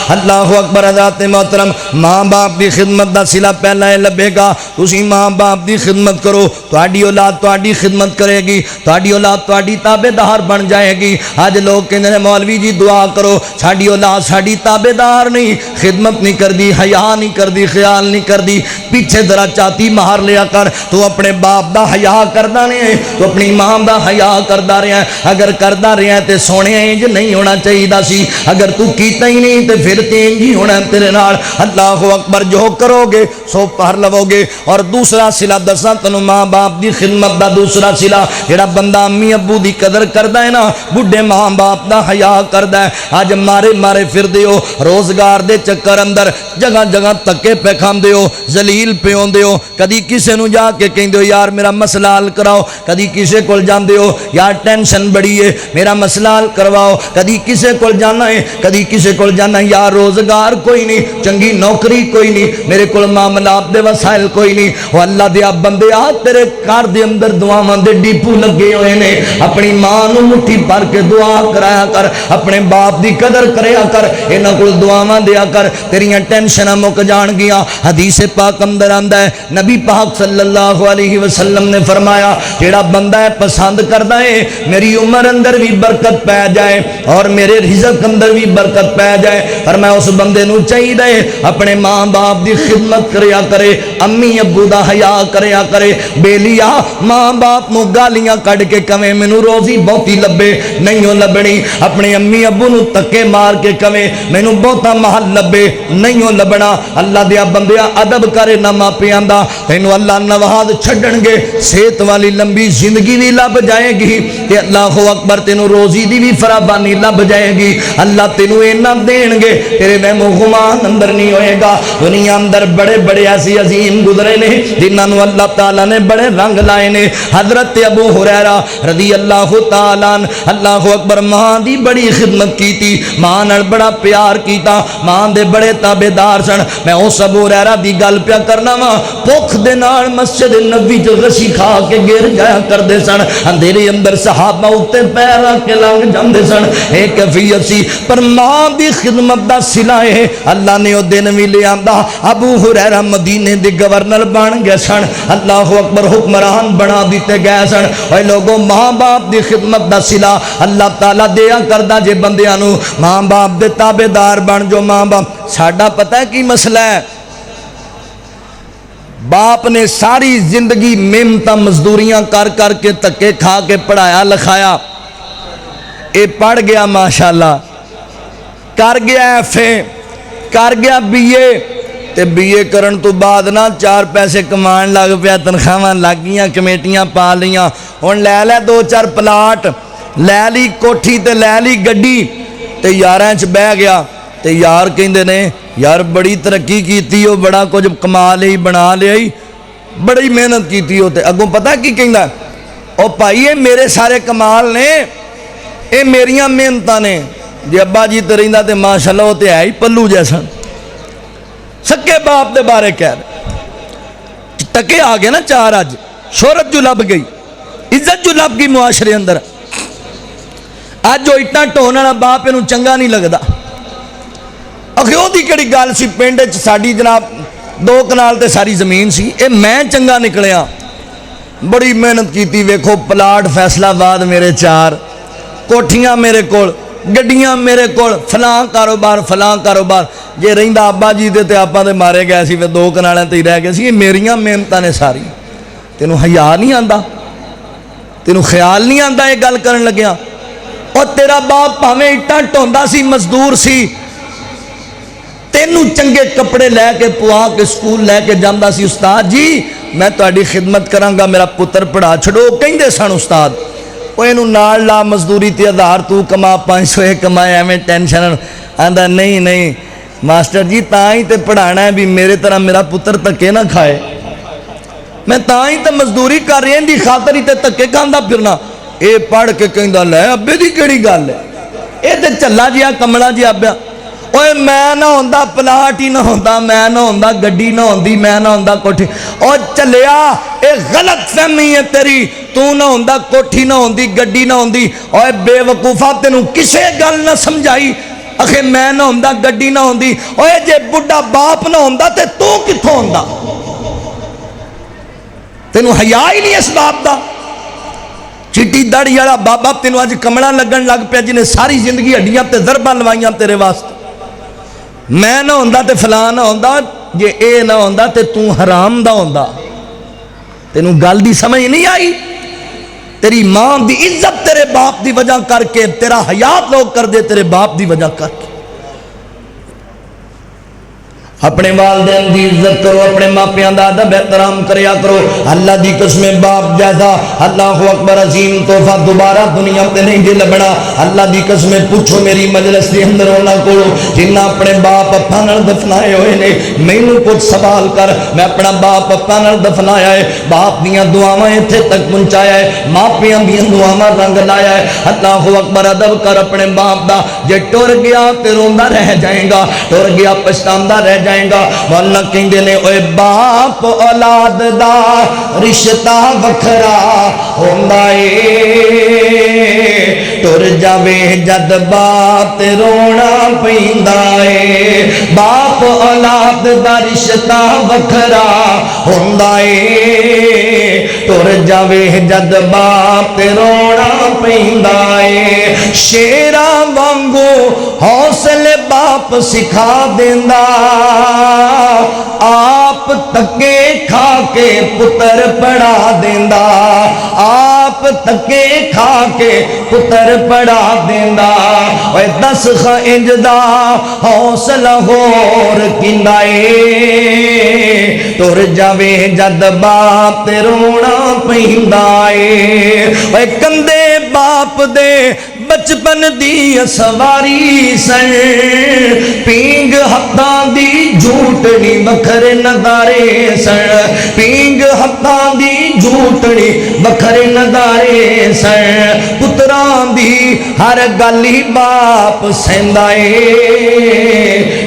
اللہ اکبر حضرات محترم ماں باپ دی خدمت دا صلہ پہلا ہے لبے گا تسی ماں باپ دی خدمت کرو تہاڈی اولاد تہاڈی خدمت کرے گی تہاڈی اولاد تہاڈی تابعدار بن جائے گی اج لوگ کہندے نے مولوی جی دعا کرو ساڈی اولاد ساڈی تابعدار نہیں خدمت نہیں کر دی حیا نہیں کر دی خیال نہیں کر دی پیچھے ذرا چاتی مار لیا کر تو اپنے باپ دا حیا کردا نہیں ہے تو اپنی ماں دا حیا کردا رہیا ہے اگر کردا رہیا ہے تے سونے انج نہیں ہونا چاہیے سی اگر تو کیتا ہی نہیں تے پھر تے انج ہی ہونا تیرے نال اللہ اکبر جو کرو گے سو پڑھ لو گے اور دوسرا صلہ دساں تینوں ماں باپ دی خدمت دا دوسرا صلہ جڑا بندہ امی ابو دی قدر کردا ہے نا بڈھے ماں باپ دا حیا کردا ہے اج مارے پھر دیو روزگار دے چکر اندر جگہ جگہ تکے پہ کھاندے ہو ذلیل پہ ہوندے ہو کدی کسے نو جا کے کہندے ہو یار میرا مسئلہ حل کراؤ کدی کسے کول جاندے ہو یار ٹینشن بڑی ہے میرا مسئلہ حل کرواؤ کدی کسے کول جانا ہے کدی کسے کول جانا ہے یار روزگار کوئی نہیں چنگی نوکری کوئی نہیں میرے کول معاملات دے وسائل کوئی نہیں او اللہ دے بندے آ تیرے گھر دے اندر دعاواں دے ڈیپو لگے ہوئے نے اپنی ماں نو مٹھی بھر کے دعا کرایا کر اپنے باپ دی قدر کریا کر انہاں کول دعاواں دیا کر تیریاں ٹینشناں مک جان گیا حدیث پاک اندر آندا ہے نبی پاک صلی اللہ علیہ وسلم نے فرمایا جیڑا بندہ ہے پسند کردا ہے میری عمر اندر بھی برکت پہ جائے اور میرے رزق اندر بھی برکت پہ جائے فرمایا اس بندے نو چاہیے اپنے ماں باپ دی خدمت کریا کرے امی ابو دا حیا کریا کرے بیلیا ماں باپ نو گالیاں کڈ کے کہے مینوں روزی بہتی لبے نہیں لبنی اپنے امی ابو نو تکے مار کے کہے مینوں بہتا محل لبے نہیں لبنا اللہ دیا بندیا ادب کرے نہ ماپیاں دا تینوں اللہ نواز چھڈن گے صحت والی لمبی زندگی بھی لب جائے گی تے اللہ اکبر تینوں روزی دی بھی فراوانی لب جائے گی اللہ تینوں اینا دین گے تیرے وہم و گمان اندر نہیں ہوئے گا دنیا اندر بڑے بڑے ایسی عظیم گزرے نے جنہاں نو اللہ تعالیٰ نے بڑے رنگ لائے نے حضرت ابو ہریرہ رضی اللہ تعالیٰ اللہ اکبر ماں دی بڑی خدمت کی تھی ماں نال بڑا پیار کیتا ماں دے بڑے تابعدار سن میں اس ابو ہریرہ دی گل پیا کرنا وا بھوک دے نال مسجد نبوی چ غشی کھا کے گر جایا کردے سن اندھیرے اندر صحابہ اوتے پیر رکھ کے لنگ جاندے سن اے کیفیت سی پر ماں دی خدمت دا صلہ ہے اللہ نے او دن وی لے آندا ابو ہریرہ مدینے دے گورنر بن گئے سن اللہ اکبر حکمران بنا دیتے گئے سن اے لوگوں ماں باپ دی خدمت دا صلہ اللہ تعالیٰ دیا کردا جے بندیاں نو ماں باپ دے تابعدار بن جو ماں باپ ساڈا پتہ ہے کی مسئلہ ہے باپ نے ساری زندگی محنتاں مزدوریاں کر کر کے تکے کھا کے پڑھایا لکھایا اے پڑھ گیا ماشاءاللہ کر گیا ایف اے کر گیا بی اے تے بی اے کرن تو بعد نا 4 پیسے کمان لگ پیا تنخواہ لگ گیاں کمیٹیاں پا لیاں ہن لے لے 2-4 پلاٹ لے لی کوٹھی تے لے لی گڈی تے یاراں چ بہ گیا تے یار کہندے نے یار بڑی ترقی کیتی ہو بڑا کچھ کما لئی بنا لئی بڑی محنت کیتی ہو تے اگوں پتہ کی کہندا او بھائی اے میرے سارے کمال نے اے میریاں محنتاں نے جی ابا جی تے رہندا تے ماشاءاللہ او تے ہے ہی پلو جیسا سکے باپ دے بارے کہہ رہے ٹکے آ گئے نا 4 اج شہرت جو لب گئی عزت جو لب گئی معاشرے اندر اج جو اٹا ٹون والا باپ انہوں چنگا نہیں لگدا اخیو دی کڑی گل سی پنڈ وچ ساڈی جناب 2 ਕਨਾਲ ਤੇ ਸਾਰੀ ਜ਼ਮੀਨ ਸੀ। ਇਹ ਮੈਂ ਚੰਗਾ ਨਿਕਲਿਆ, ਬੜੀ ਮਿਹਨਤ ਕੀਤੀ। ਵੇਖੋ ਪਲਾਟ ਫੈਸਲਾਬਾਦ ਮੇਰੇ 4, ਕੋਠੀਆਂ ਮੇਰੇ ਕੋਲ, ਗੱਡੀਆਂ ਮੇਰੇ ਕੋਲ, ਫਲਾਂ ਕਾਰੋਬਾਰ। ਜੇ ਰਹਿੰਦਾ ਆਬਾ ਜੀ ਦੇ ਤੇ ਆਪਾਂ ਤੇ ਮਾਰੇ ਗਏ ਸੀ, ਫਿਰ 2 ਕਨਾਲਾਂ ਤੇ ਹੀ ਰਹਿ ਗਏ ਸੀ। ਇਹ ਮੇਰੀਆਂ ਮਿਹਨਤਾਂ ਨੇ ਸਾਰੀ। ਤੈਨੂੰ ਹਯਾ ਨਹੀਂ ਆਂਦਾ, ਤੈਨੂੰ ਖਿਆਲ ਨਹੀਂ ਆਂਦਾ ਇਹ ਗੱਲ ਕਰਨ ਲੱਗਿਆ। اور تیرا باپ پاویں اٹاں ٹوندا سی، مزدور سی، تینوں چنگے کپڑے لے کے پوا کے سکول لے کے جاندا سی، استاد جی میں تہاڈی خدمت کراں گا، میرا پتر پڑھا چھڑو۔ کہندے سن استاد او اینوں نال لا مزدوری تے 1000 تو کما 500 کمائے، ایویں ٹینشن آندا نہیں ماسٹر جی تاں ہی تے پڑھانا ہے بھی میرے طرح میرا پتر تکے نہ کھائے، میں تاں ہی تے مزدوری کر رہی دی خاطر ہی تے تکے کھاندا پھرنا۔ اے پڑھ کے کہندا لے ابے دی کیڑی گل ہے، اے تے چلا جیا کملا جیا پیا۔ اوے میں نہ ہوندا پلاٹ ہی نہ ہوندا، میں نہ ہوندا گڈی نہ ہوندی، میں نہ ہوندا کوٹھی۔ او چلیا اے غلط فہمی ہے تیری، تو نہ ہوندا کوٹھی نہ ہوندی گڈی نہ ہوندی۔ اوے بے وقوفا تینوں کسے گل نہ سمجھائی، اکھے میں نہ ہوندا گڈی نہ ہوندی۔ اوے جے بڈھا باپ نہ ہوندا تے تو کتھوں ہوندا؟ تینوں حیا ہی نہیں اس باپ دا۔ چٹی داڑھی والا بابا تینوں اج کمڑا لگن لگ پیا جنہیں ساری زندگی ہڈیاں تے ضرباں لوائیاں تیرے واسطے۔ میں نہ ہوندا تے فلاں نہ ہوندا، جے اے نہ ہوندا تے تو حرام دا ہوندا۔ تینوں گل دی سمجھ نہیں آئی؟ تیری ماں دی عزت تیرے باپ دی وجہ کر کے، تیرا حیا لوگ کر دے تیرے باپ دی وجہ کر کے۔ اپنے والدین دی عزت کرو، اپنے ماپیاں دا ادب احترام کریا کرو۔ اللہ دی قسم باپ جیسا اللہ اکبر عظیم تحفہ دوبارہ دنیا تے نہیں جے لبنا۔ اللہ دی قسم پوچھو میری مجلس دے اندر انہاں کولو جنہاں اپنے باپ اپا نال دفنائے ہوئے نے، مینوں کچھ سوال کر، میں اپنا باپ اپا نال دفنایا ہے، باپ دیاں دعاواں ایتھے تک پہنچایا ہے، ماپیاں دیاں دعاواں رنگ لایا ہے۔ اللہ اکبر ادب کر اپنے باپ دا، جے ٹر گیا تے روندا رہ جائے گا، ٹر گیا پچھتاندا رہ جائے گا۔ مولا کہندے نے اوے باپ اولاد دا رشتہ وکھرا ہوندا اے، ٹر جاوے جد باپ رونا پیندا اے۔ باپ اولاد دا رشتہ وکھرا ہوندا اے، ٹر جاوے جد باپ رونا پیندا اے۔ شیراں وانگو حوصلے باپ سکھا دیندا، آپ تکے کھا کے پتر پڑھا دیندا، آپ تکے کھا کے پتر پڑھا دیندا۔ اوے دس خنج دا حوصلہ ہور کیندا اے، ٹر جاوے جد باپ رونا پیندا اے۔ اوے کندے باپ دے بچپن دی سواری سن، پینگ ہتھاں دی جھوٹڑی وکھرے نظارے سن، پینگ ہتھاں دی جھوٹڑی وکھرے نظارے سن۔ پتراں دی ہر گلی باپ سیندا اے،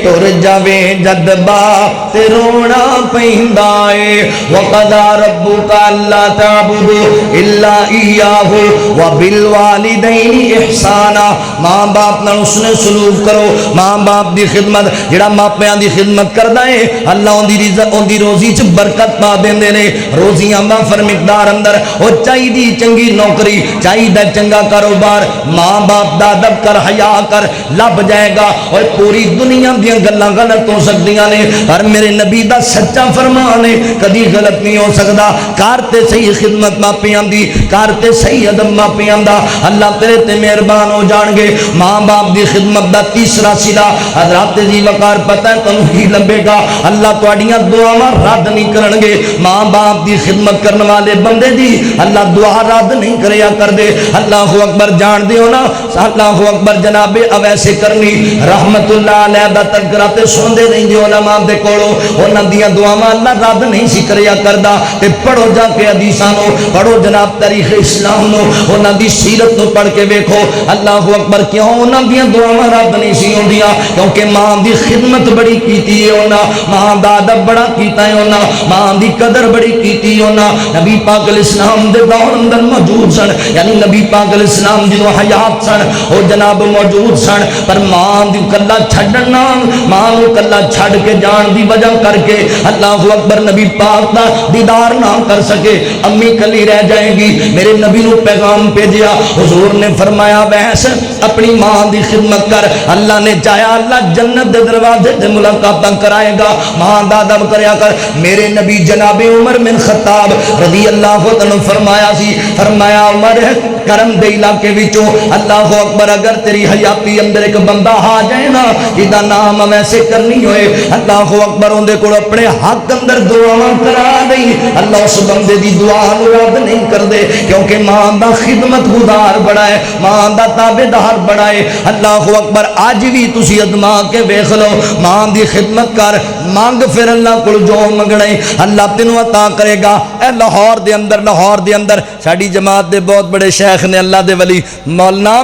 ٹر جاوے جد باپ تے رونا پیندا اے۔ وَقَضَىٰ رَبُّكَ أَلَّا تَعْبُدُوا إِلَّا إِيَّاهُ وَبِالْوَالِدَيْنِ احسانا۔ ماں باپ نال اس نے سلوک کرو، ماں باپ دی خدمت، جڑا ماپیاں دی خدمت کردا ہے اللہ اون دی رزق اون دی روزی چ برکت پا دیندے نے۔ روزیاں وافر مقدار اندر، او چاہیدی چنگی نوکری، چاہیدا چنگا کاروبار، ماں باپ دا ادب کر، حیا کر، لب جائے گا۔ اور پوری دنیا دیاں گلاں غلط ہو سکدیاں نے، پر میرے نبی دا سچا فرمان ہے کدی غلط نہیں ہو سکدا۔ کارتے صحیح خدمت ماپیاں دی، کارتے صحیح ادب ماپیاں دا، اللہ تیرے تے مہربان ہو جان گے۔ ماں باپ دی خدمت دا تیسرا صلہ حضرات جی وقار پتہ ہے تنوں کی لبے گا، اللہ تواڈیاں دعاواں رد نہیں کرن گے۔ ماں باپ دی خدمت کرنے والے بندے دی اللہ دعا رد نہیں کریا کر دے۔ اللہ اکبر جان دیو نا، اللہ اکبر جناب اویس کرنی رحمت اللہ علیہ دا تذکرہ تے سن دے نہیں جو علماء دے کولو، انہاں دیاں دعاواں اللہ رد نہیں سی کریا کردا۔ تے پڑھو جا کے حدیثاں نو، پڑھو جناب تاریخ اسلام نو، انہاں دی سیرت نو پڑھ کے ویکھو اللہ اکبر کیوں انہاں دیاں دعاواں رد نہیں سی ہوندیاں، کیونکہ ماں دی خدمت بڑی کیتی ہے انہاں، ماں دا ادب بڑا کیتا ہے انہاں، ماں دی قدر بڑی کیتی ہے انہاں۔ نبی پاک علیہ السلام دے دور اندر موجود سن، یعنی نبی پاک علیہ السلام جدوں حیات سن او جناب موجود سن، پر ماں دی کلا چھڈن نال ماں نو کلا چھڑ کے جان دی وجہ کر کے اللہ اکبر نبی پاک دا دیدار نہ کر سکے، امی کلی رہ جائے گی۔ میرے نبی نو پیغام بھیجیا، حضور نے فرمایا ویس اپنی ماں دی خدمت کر، اللہ نے چاہیا اللہ جنت دے دروازے تے ملاقاتاں کرائے گا، ماں دا ادب کریا کر۔ میرے نبی جناب عمر بن خطاب رضی اللہ عنہ فرمایا سی، فرمایا عمر کرم دے علاقے وچوں اللہ اکبر اگر تیری حیاتی اندر ایک بندہ آ جائے نا جدا نام ویسے کرنی ہوئے، اللہ اکبر اون دے کول اپنے حق اندر دعاواں کرا دئی، اللہ اس بندے دی دعا نو رد نہیں کر دے، کیونکہ ماں دا خدمت گزار بڑا ہے، ماں دا تابعدار بڑا ہے۔ اللہ اکبر اج بھی تسی ادما کے ویکھ لو، ماں دی خدمت کر، مانگ پھر اللہ کول جو منگنا ہے اللہ تینوں عطا کرے گا۔ اے لاہور دے اندر ساڈی جماعت دے بہت بڑے شیخ نے اللہ دے ولی مولانا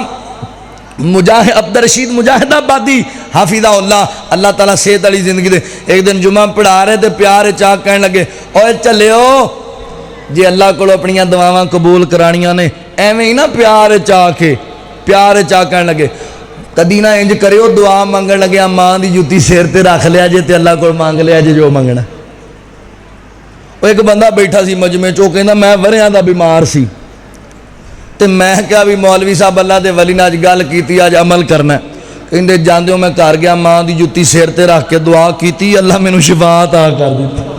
مجاہد عبد الرشید مجاہد آبادی حافظہ اللہ، اللہ تعالیٰ صحت والی زندگی دے، ایک دن جمعہ پڑھا رہے تھے، پیار چاہ کہنے لگے اوے چلیو جی اللہ کو اپنی دعاواں قبول کرانیاں نے ایویں ہی نا پیار چاہ کہنے لگے، کدی نہ انج کریو دعا منگن لگے ماں دی جوتی سیر تے رکھ لیا جے تے اللہ کو مانگ لیا جے جو منگنا۔ ایک بندہ بیٹھا سی مجمع چو کہندا میں وریاں دا بیمار سی تے میں کہا بھی مولوی صاحب اللہ دے ولی نے اج گل کیتی اج عمل کرنا ہے، کہندے جاندے میں گھر گیا ماں دی جوتی سیر تے رکھ کے دعا کیتی، اللہ مینوں شفا عطا کر دتی۔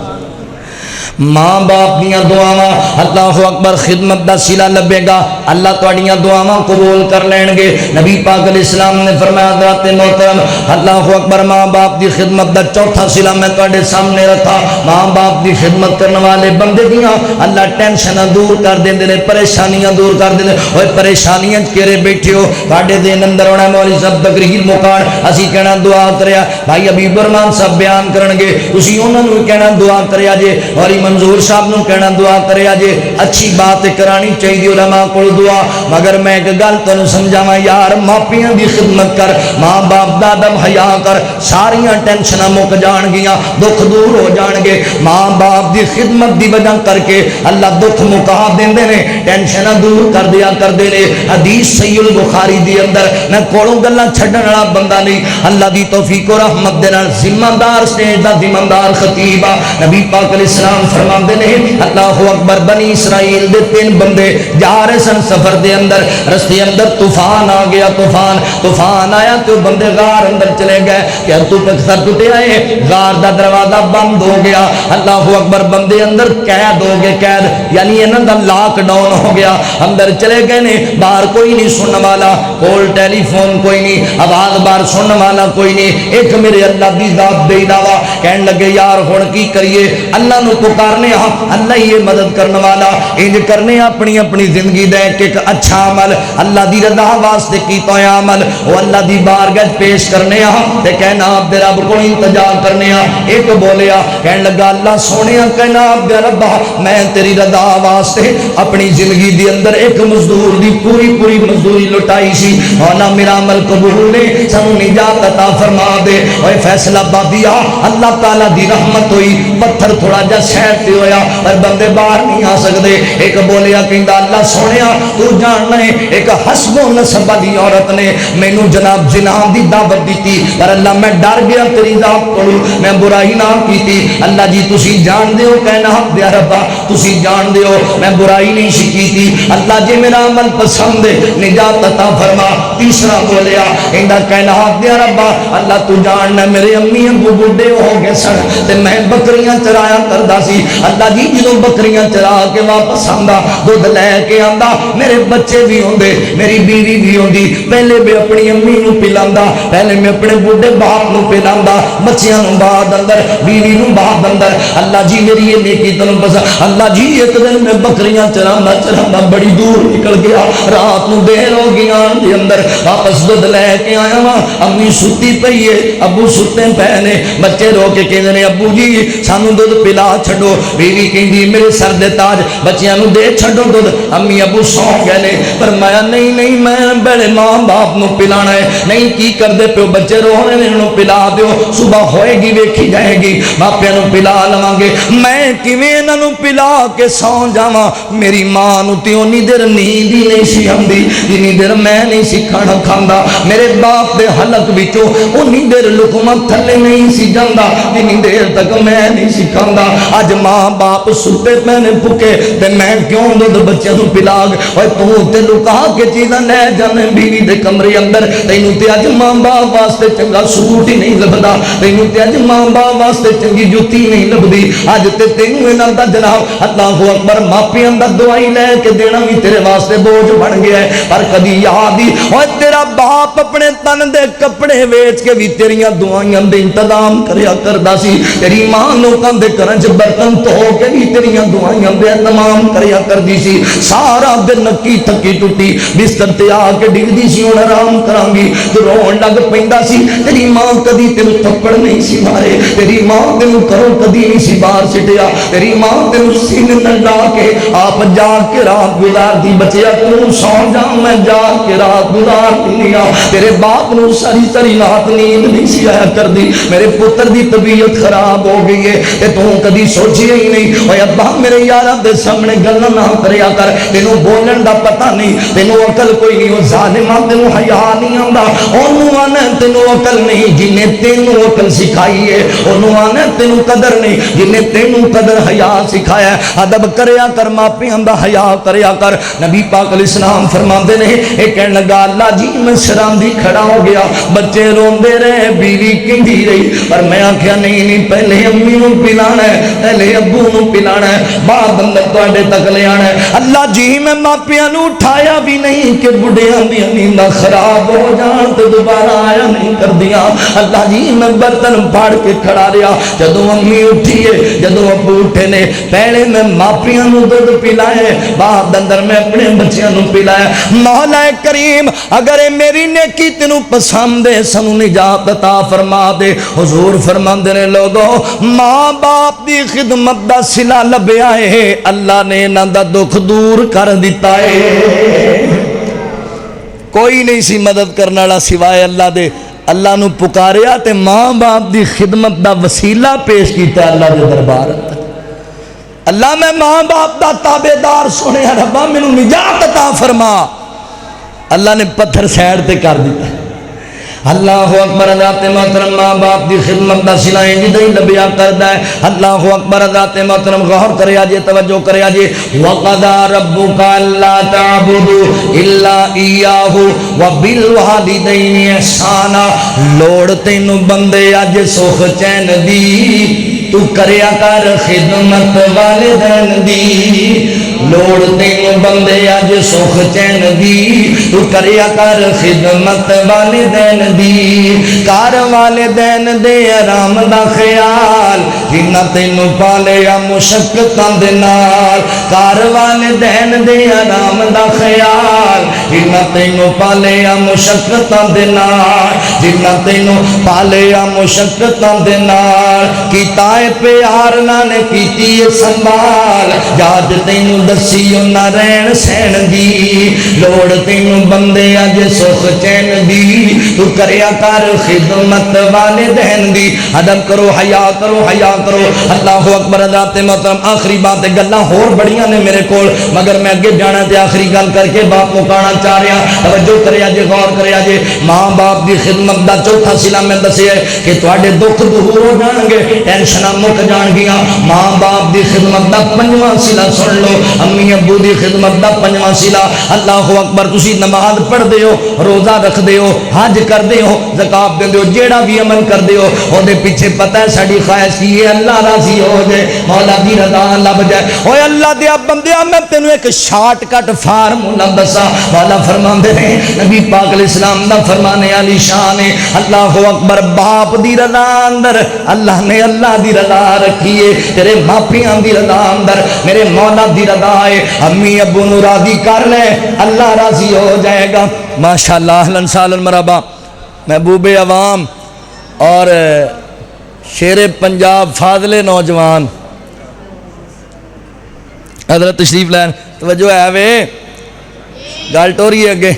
ماں باپ دیاں دعاواں اللہ اکبر خدمت دا صلہ لبے گا، اللہ تواڈیاں دعاواں قبول کر لین گے۔ نبی پاک علیہ السلام نے فرمایا حضرات محترم اللہ اکبر ماں باپ دی خدمت دا چوتھا صلہ میں تواڈے سامنے رکھا، ماں باپ دی خدمت کرنے والے بندے دیاں اللہ ٹینشناں دور کر دیندے نے، پریشانیاں دور کر دیندے۔ اوے پریشانیاں کیرے بیٹھے ہو، تواڈے دین اندر ہونا مولوی صاحب تقریر مکان اسی کہنا دعا کریا، بھائی حبیب الرحمان صاحب بیان کرن گے تسی انہاں نوں کہنا دعا کریا جے، اور منظور صاحب نو کہنا دعا کریا جے، اچھی بات کرانی چاہیے علماء کو دعا، مگر میں ایک گل تانوں سمجھاواں یار ماپیاں دی خدمت کر، ماں باپ دا ادب حیا کر، ساریاں ٹینشناں مک جان گیاں، دکھ دور ہو جان گے۔ ماں باپ دی خدمت دی وجہ کر کے اللہ دکھ مکا دیندے نے، ٹینشناں دور کر دیا کردے نے۔ حدیث صحیح البخاری دی اندر میں کولوں گلاں چھڈن والا بندہ نہیں، اللہ دی توفیق و رحمت دے نال ذمہ دار سٹیج دا ذمہ دار خطیب نبی پاک علیہ السلام فرماندے نے اللہ اکبر بنی اسرائیل دے 3 بندے جا رہے سن سفر دے اندر، رستے اندر طوفان آ گیا، طوفان آیا تو بندے غار اندر چلے گئے کہ تو پکسر ٹوٹے آئے، غار دا دروازہ بند ہو گیا، اللہ اکبر بندے اندر قید ہو گئے، قید یعنی انہاں دا لاک ڈاؤن ہو گیا، اندر چلے گئے نے، باہر کوئی نہیں سننے والا، کول ٹیلی فون کوئی نہیں، آواز باہر سننے والا کوئی نہیں، ایک میرے اللہ دی ذات دے علاوہ کہنے لگے یار ہن کی کریے، اللہ نو پکارنے ہاں، اللہ یہ مدد کرنے والا، انج کرنے اپنی اپنی زندگی دے ایک اچھا عمل اللہ دی رضا واسطے کیتا ہے عمل وہ اللہ دی بارگاہ پیش کرنے ہاں تے کہنا آپ دے رب کو التجا کرنے ہاں۔ ایک بولیا کہنے لگا اللہ سونیا کہنا آپ دے رب میں تیری رضا واسطے اپنی زندگی دی اندر ایک مزدور دی پوری مزدوری لٹائی سی، مولا میرا عمل قبول نے سانو نجات عطا فرما دے۔ اوے فیصلہ بادیا اللہ تعالی دی رحمت ہوئی، پتھر تھوڑا جا سیٹ تے ہویا پر بندے باہر نہیں آ سکتے۔ ایک بولیا کہندا اللہ سونیا تو جاننا ہے ایک حسب و نسب والی عورت نے مینوں جناب زنا دی دعوت دیتی پر اللہ میں ڈر گیا تیری ذات کو میں برائی نہ کیتی، اللہ جی تسی جان دیو کہنا دیا ربا تسی جان دیو میں برائی نہیں سی کیتی، اللہ جی میرا عمل پسند ہے نجات عطا فرما۔ تیسرا بولیا کہندا کہنا دیا ربا اللہ تو جاننا میرے امی ابو بوڑھے ہو گئے سن تے میں بکریاں چرایا کردا سی، اللہ جی جدوں بکریاں چرا کے واپس آندا دودھ لے کے آندا میرے بچے بھی ہوندے میری بیوی بھی ہوندی، پہلے میں اپنی امی نو پلاندا، پہلے میں اپنے بوڑھے باپ نو پلاندا، بچیاں نو بعد اندر بیوی نو بعد اندر، اللہ جی میری یہ نیکی تنوں پسند، اللہ جی ایک دن میں بکریاں چراندا بڑی دور نکل گیا، رات نو دیر ہو گیا دے اندر واپس دودھ لے کے آیا وا، امی ستی پئی ہے ابو ستے پے نے، بچے رو کے کہندے نے ابو جی سانو دودھ پلا چھڈو، دو بیوی کہندی میرے سر دے تاج بچیاں نو دے چھڈو دودھ امی ابو سو گئے نے فرمایا نہیں نہیں میں بڑے ماں باپ نو پلانا ہے نہیں کی کر دے پیو بچے رو رہے نے انہوں پلا دیو صبح ہوئے گی ویکھی جائے گی ماپیاں نو پلا لواں گے میں کیویں انہاں نو پلا کے سو جاواں میری ماں نو تے اونی دیر نیند ہی نہیں سی آندی جنی دیر میں نہیں سی کھانا کھاندا میرے باپ دے حلق وچوں اونی دیر لقمہ تھلے نہیں سی جاندا جنی دیر تک میں نہیں سی کھاندا اج ماں باپ ستے پے نے بھوکے تے میں کیوں دودھ بچیاں نو پلا کے اوے تو تے لکا کے چیزاں لے جانے بیوی دے کمرے اندر تینوں تے اج ماں باپ واسطے چنگا سوٹ ہی نہیں لبدا تینوں تے اج ماں باپ واسطے چنگی جُتی نہیں لبدی اج تے تینوں انہاں دا جناب اللہ اکبر ماپیاں دا دعائی لے کے دینا بھی تیرے واسطے بوجھ بن گیا ہے پر کدی یاد ہی اوے تیرا باپ اپنے تن دے کپڑے ویچ کے بھی تیریاں دعائیاں دے انتظام کریا کردا سی تیری ماں لوکاں دے گھراں وچ برتن دھو کے بھی تیریاں دعائیاں دے انتظام کریا کردی سی سارا دن نکی تھکی ٹوٹی بستر تے آ کے ڈگدی سی ہن آرام کراں گی تو رون لگ پیندا سی تیری ماں کدی تینوں تھپڑ نہیں سی مارے تیری ماں تینوں کرو کدی نہیں سی باہر سٹیا تیری ماں تینوں سینے نڈا کے آپ جا کے رات گزار دی بچیا تو سو جا میں جا کے رات گزار دیا تیرے باپ نو ساری ساری رات نیند نہیں سی آیا کردی میرے پتر دی طبیعت خراب ہو گئی ہے تے تو کدی سوچیا ہی نہیں اوے ابا میرے یاراں دے سامنے گلاں نہ کریا کر تینوں بولن دا پتہ نہیں تینوں عقل کوئی نہیں او ظالماں تینوں حیا نہیں آندا اونوں آنا تینوں عقل نہیں جنے تینوں عقل سکھائی ہے اونوں آنا تینوں قدر نہیں جنے تینوں قدر حیا سکھایا ہے ادب کریا کر ماپیاں دا حیا کریا کر نبی پاک علیہ السلام فرماندے نے اے کہن لگا اللہ جی میں شرمندی کھڑا ہو گیا بچے روندے رہے بیوی کہندی رہی پر میں آکھیا نہیں نہیں پہلے امی نو پلانا ہے پہلے ابو نو پلانا ہے بعد اندر تواڈے تک لے آنا ہے اللہ جی میں ماپیاں نو اٹھایا بھی نہیں کہ بڑھیاں دی نینداں خراب ہو جان تے دوبارہ آیا نہیں کر دیا اللہ جی میں برتن پھاڑ کے کھڑا رہا جدوں امی اٹھی ہے جدوں ابو اٹھے نے پہلے میں ماپیاں نو دودھ پلائے بعد اندر میں اپنے بچیاں نو پلایا مولا کریم اگر میری نیکی تینوں پسند ہے سانو نجات عطا فرما دے حضور فرماندے نے لوگو ماں باپ دی خدمت دا صلہ لبیا ہے اللہ نے انہاں دا دکھ دور کر دیتا ہے کوئی نہیں سی مدد کرنے والا سوائے اللہ دے اللہ نو پکاریا تے ماں باپ دی خدمت دا وسیلہ پیش کیتا اللہ دے دربار اللہ میں ماں باپ دا تابعدار سنے ربا مینوں نجات عطا فرما اللہ نے پتھر سائڈ تے کر دیتا اللہ اکبر ذات محترم ماں باپ دی خدمت دا صلہ انج دی لبیا کردا ہے اللہ اکبر ذات محترم غور کریا جے توجہ کریا جے وقضى ربك الا تعبدوا الا اياه وبالوالدين احسانا لوڑ تینوں بندے اج سکھ چین دی تو کریا کر خدمت والدین دی لوڑ تینوں بندے اج سکھ چین دی تو کریا کر خدمت والدین دی کار والدین دے آرام دا خیال جنہ تینوں پالیا مشقتاں دے نال کار والدین دے آرام دا خیال جنہ تینوں پالیا مشقتاں دے نال جنہ تینوں پالیا مشقتاں دے نال کیتا اے پیار نہ نے کیتی اے سنبھال یاد تینوں دسی نہ رہن سہن دی لوڑ تینوں بندے اج سکھ چین دی تو کریا کر خدمت والدین دی ادب کرو حیا کرو حیا کرو اللہ اکبر ذات محترم آخری بات گلاں ہور بڑیاں نے میرے کول مگر میں اگے جانا تے آخری گل کر کے باپ مکانا چاہ رہا توجہ کریا جے غور کریا جے ماں باپ دی خدمت دا چوتھا صلہ میں دسیا ہے کہ تواڈے دکھ دور ہو جان گے ٹینشناں مک جان گیاں ماں باپ دی خدمت دا پنجواں صلہ سن لو امی ابو دی خدمت دا پنجواں صلہ اللہ اکبر تسی نماز پڑھ دے ہو روزہ رکھ دے ہو حج کر دے ہو زکات دے ہو جیڑا بھی عمل کر دے ہو او دے پیچھے پتہ ہے ساڈی خواہش کی ہے اللہ راضی ہو جائے مولا دی رضا لب جائے اوے اللہ دے بندیا میں تینوں ایک شارٹ کٹ فارمولا دسا مولا فرماندے نے نبی پاک علیہ السلام دا فرمانے علی شان ہے اللہ اکبر باپ دی رضا اندر اللہ نے اللہ دی رضا رکھی ہے تیرے ماپیاں دی رضا اندر میرے مولا دی رضا ہے امی ابو نو راضی کر لے اللہ راضی ہو جائے گا ماشاءاللہ اہلا سہلا مرحبا محبوب عوام اور شیر پنجاب فاضل نوجوان حضرت تشریف لین توجہ ہے وے گل ٹوری ہے اگے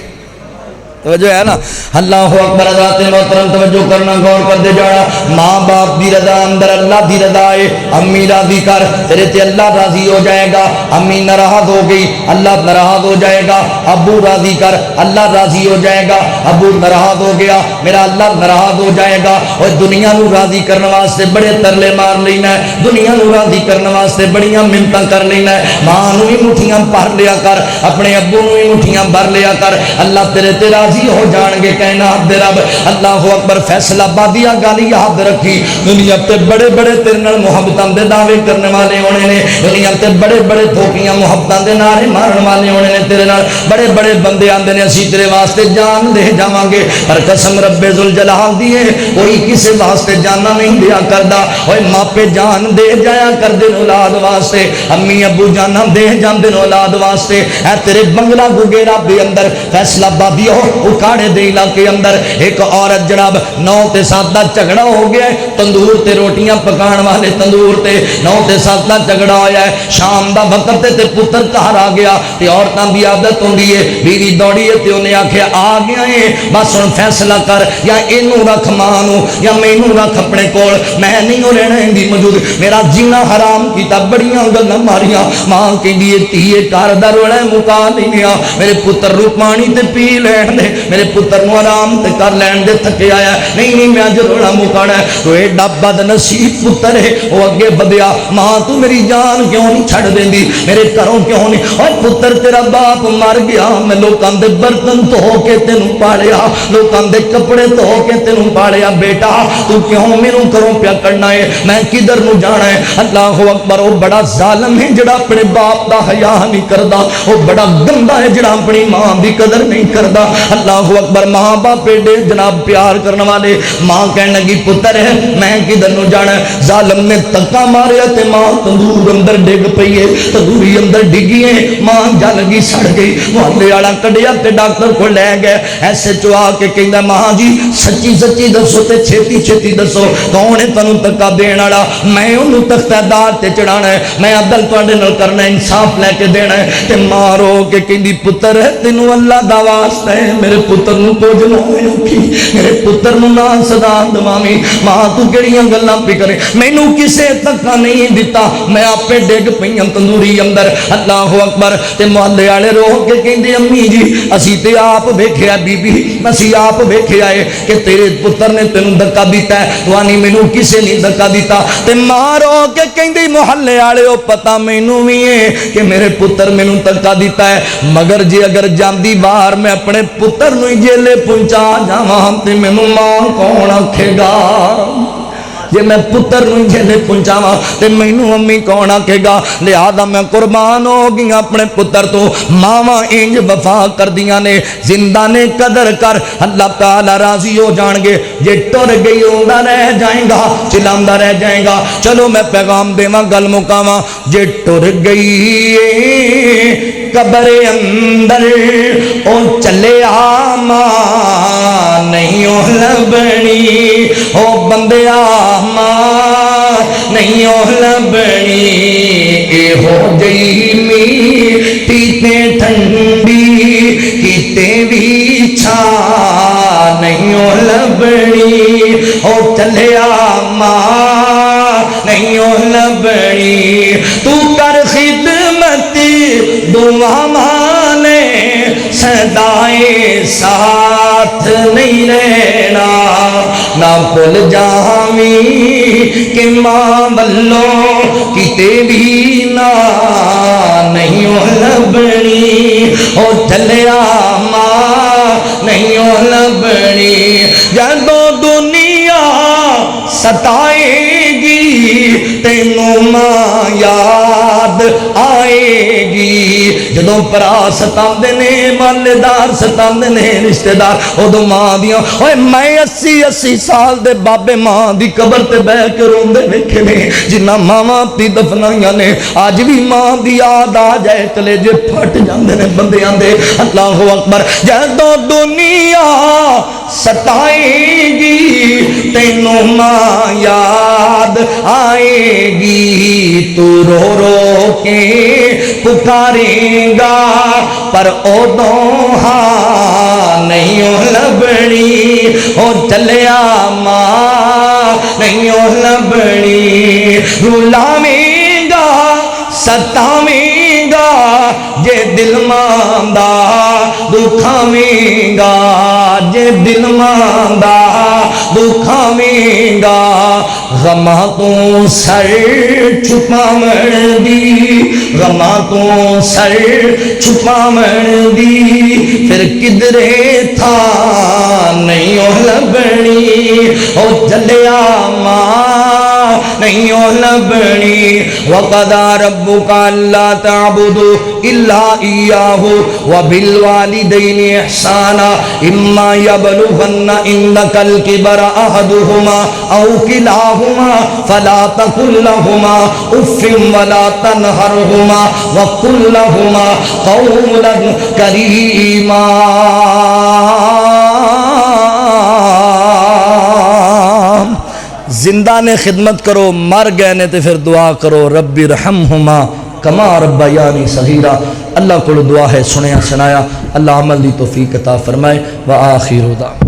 توجہ ہے نا اللہ اکبر حضرات محترم توجہ کرنا غور کر دے جانا ماں باپ دی رضا اندر اللہ دی رضا ہے امی راضی کر تیرے تے اللہ راضی ہو جائے گا امی ناراض ہو گئی اللہ ناراض ہو جائے گا ابو راضی کر اللہ راضی ہو جائے گا ابو ناراض ہو گیا میرا اللہ ناراض ہو جائے گا اور دنیا نو راضی کرنے واسطے بڑے ترلے مار لینا ہے دنیا نو راضی کرنے واسطے بڑیاں منتاں کر لینا ہے ماں نو ہی مٹھیاں بھر لیا کر اپنے ابو نو ہی مٹھیاں بھر لیا کر اللہ تیرے تے راضی ہو جان گے کہنا عبد رب اللہ اکبر فیصلہ بادیا گالی یاد رکھی دنیا تے بڑے بڑے تیرے نال محبتاں دے دعوے کرنے والے ہونے نے دنیا تے بڑے بڑے دھوکیاں محبتاں دے نعرے مارن والے ہونے نے تیرے نال بڑے بڑے بندے آندے نے اسی تیرے واسطے جان دے جاواں گے پر قسم رب ذوالجلال دی ہے کوئی کسے واسطے جانا نہیں دیا کردا اوے ماپے جان دے جایا کر دے اولاد واسطے امی ابو جانا دے جاندے اولاد واسطے اے تیرے بنگلہ گگیرا دے اندر فیصلہ بادی ہو اکاڑے دے علاقے اندر ایک عورت جناب 9 تے 7 دا جھگڑا ہو گیا ہے تندور تے روٹیاں پکان والے تندور تے 9 تے 7 دا جھگڑا ہویا ہے شام دا وقت تے پتر گھر آ گیا تے عورتاں دی عادت ہوندی ہے بیوی دوڑی ہے تے انہیں آکھیا آ گیا ہے بس ہن فیصلہ کر یا اینو رکھ ماں نو یا مینوں رکھ اپنے کول میں نہیں ہو رہنا اندی موجود میرا جینا حرام کیتا بڑیاں گلاں ماریاں ماں کہندی ہے تیے کر دا رولا مکا لینیا میرے پتر رو پانی تے پی لین دے میرے پتر نو آرام تے کر لین دے تھکے آیا نہیں میں اج رونا مکانا ہے تو ایڈا بد نصیب پتر ہے وہ اگے بدیا ماں تو میری جان کیوں نہیں چھڑ دیندی میرے گھروں کیوں نہیں اور پتر تیرا باپ مر گیا میں لوکاں دے برتن دھو کے تینوں پالیا لوکاں دے کپڑے دھو کے تینوں پالیا بیٹا تو کیوں مینوں کروں پیا کرنا ہے میں کدھر نو جانا ہے اللہ اکبر وہ بڑا ظالم ہے جڑا اپنے باپ دا حیا نہیں کردا وہ بڑا گندا ہے جڑا اپنی ماں دی قدر نہیں کردا اللہ اکبر ماں باپ ایڈے جناب پیار کرنے والے ماں کہنے لگی پتر ہے میں کدھر نو جانا ہے ظالم نے تکا ماریا تے ماں تندور اندر ڈگ پئی ہے تندوری اندر ڈگی ہے ماں جل گئی سڑ گئی محلے والا کڈیا تے ڈاکٹر کو لے گئے ایسے چوا کے کہندا ماں جی سچی سچی دسو تے چھتی چھتی دسو کون ہے تانوں تکا دین والا میں اونوں تختہ دار تے چڑھانا ہے میں عدل تواڈے نال کرنا ہے انصاف لے کے دینا ہے تے ماں رو کے کہندی پتر ہے تینوں اللہ دا واسطہ ہے میرے پتر نو کچھ نہ ہوئے میرے پتر نو نہ صدا دوامی ماں تو کیڑیاں گلاں پہ کرے مینوں کسے تکا نہیں دتا میں آپے ڈگ پئیاں تندوری اندر اللہ اکبر تے محلے والے رو کے کہندے امی جی اسی تے آپ ویکھیا بی بی اسی آپ ویکھیا ہے کہ تیرے پتر نے تینوں دھکا دیتا ہے توانی مینوں کسے نہیں دھکا دیتا تے ماں رو کے کہندی محلے والے او پتہ مینوں وی ہے کہ میرے پتر مینوں دھکا دیتا ہے مگر جے اگر جاندی باہر میں اپنے پتر نو جیلے پہنچا جاواں تے مینوں ماں کون آکھے گا جے میں پتر نو جیلے پہنچاواں تے مینوں امی کون آکھے گا لہذا میں قربان ہو گیا اپنے پتر تو ماواں انج وفا کردیاں نے زندہ نے قدر کر اللہ تعالی راضی ہو جان گے جے ٹر گئی روندا رہ جائے گا چلاندا رہ جائے گا چلو میں پیغام دیواں گل مکاواں جے ٹر گئی قبر اندر او چلے ماں نہیں او لبنی او بندیا ماں نہیں او لبنی اے ہو جئی میٹھی تے ٹھنڈی کیتے بھی چھا نہیں او لبنی او چلے ماں نہیں او لبنی تو کر خدمت دعا مانے صدائے ساتھ نہیں رہنا نہ بھول جاویں کہ ماں بلوں کتے بھی نہ نہیں او لبنی او چلیا ماں نہیں او لبنی جدوں دنیا ستائے گی تینوں ماں یاد آئے گی جدوں پرا ستاندے نے مالدار ستاندے نے رشتہ دار ادوں ماں دیاں اوے میں 80 سال دے بابے ماں دی قبر تے بیٹھ کے روندے ویکھے نے جنہ ماواں تی دفنائیاں نے اج بھی ماں دی یاد آ جائے کلیجے پھٹ جاندے نے بندیاں دے اللہ اکبر جدوں دنیا ستائے گی تینوں ماں یاد آئے گی، تو رو رو کے پکارے گا، پر ادوں ہاں نہیں لبنی، او چلیا ماں نہیں لبنی، رلاویں گا ستاویں گا جے دل ماندا، دکھاویں گا جے دل ماندا، دکھاویں گا، غماں تو سر چھپاون دی، غماں تو سر چھپاون دی، پھر کدرے تھا نہیں لبنی، او چلیا ماں نہیں لبنی۔ وَقَضَىٰ رَبُّكَ أَلَّا تَعْبُدُوا إِلَّا إِيَّاهُ وَبِالْوَالِدَيْنِ إِحْسَانًا إِمَّا يَبْلُغَنَّ عِندَكَ الْكِبَرَ أَحَدُهُمَا أَوْ كِلَاهُمَا فَلَا تَقُل لَّهُمَا أُفٍّ وَلَا تَنْهَرْهُمَا وَقُل لَّهُمَا قَوْلًا كَرِيمًا۔ زندہ نے خدمت کرو، مر گئے نے تے پھر دعا کرو، ربی رحمہما کما ربیانی صغیرا۔ اللہ کو دعا ہے، سنیا سنایا، اللہ عمل دی توفیق عطا فرمائے۔ وآخر دعوانا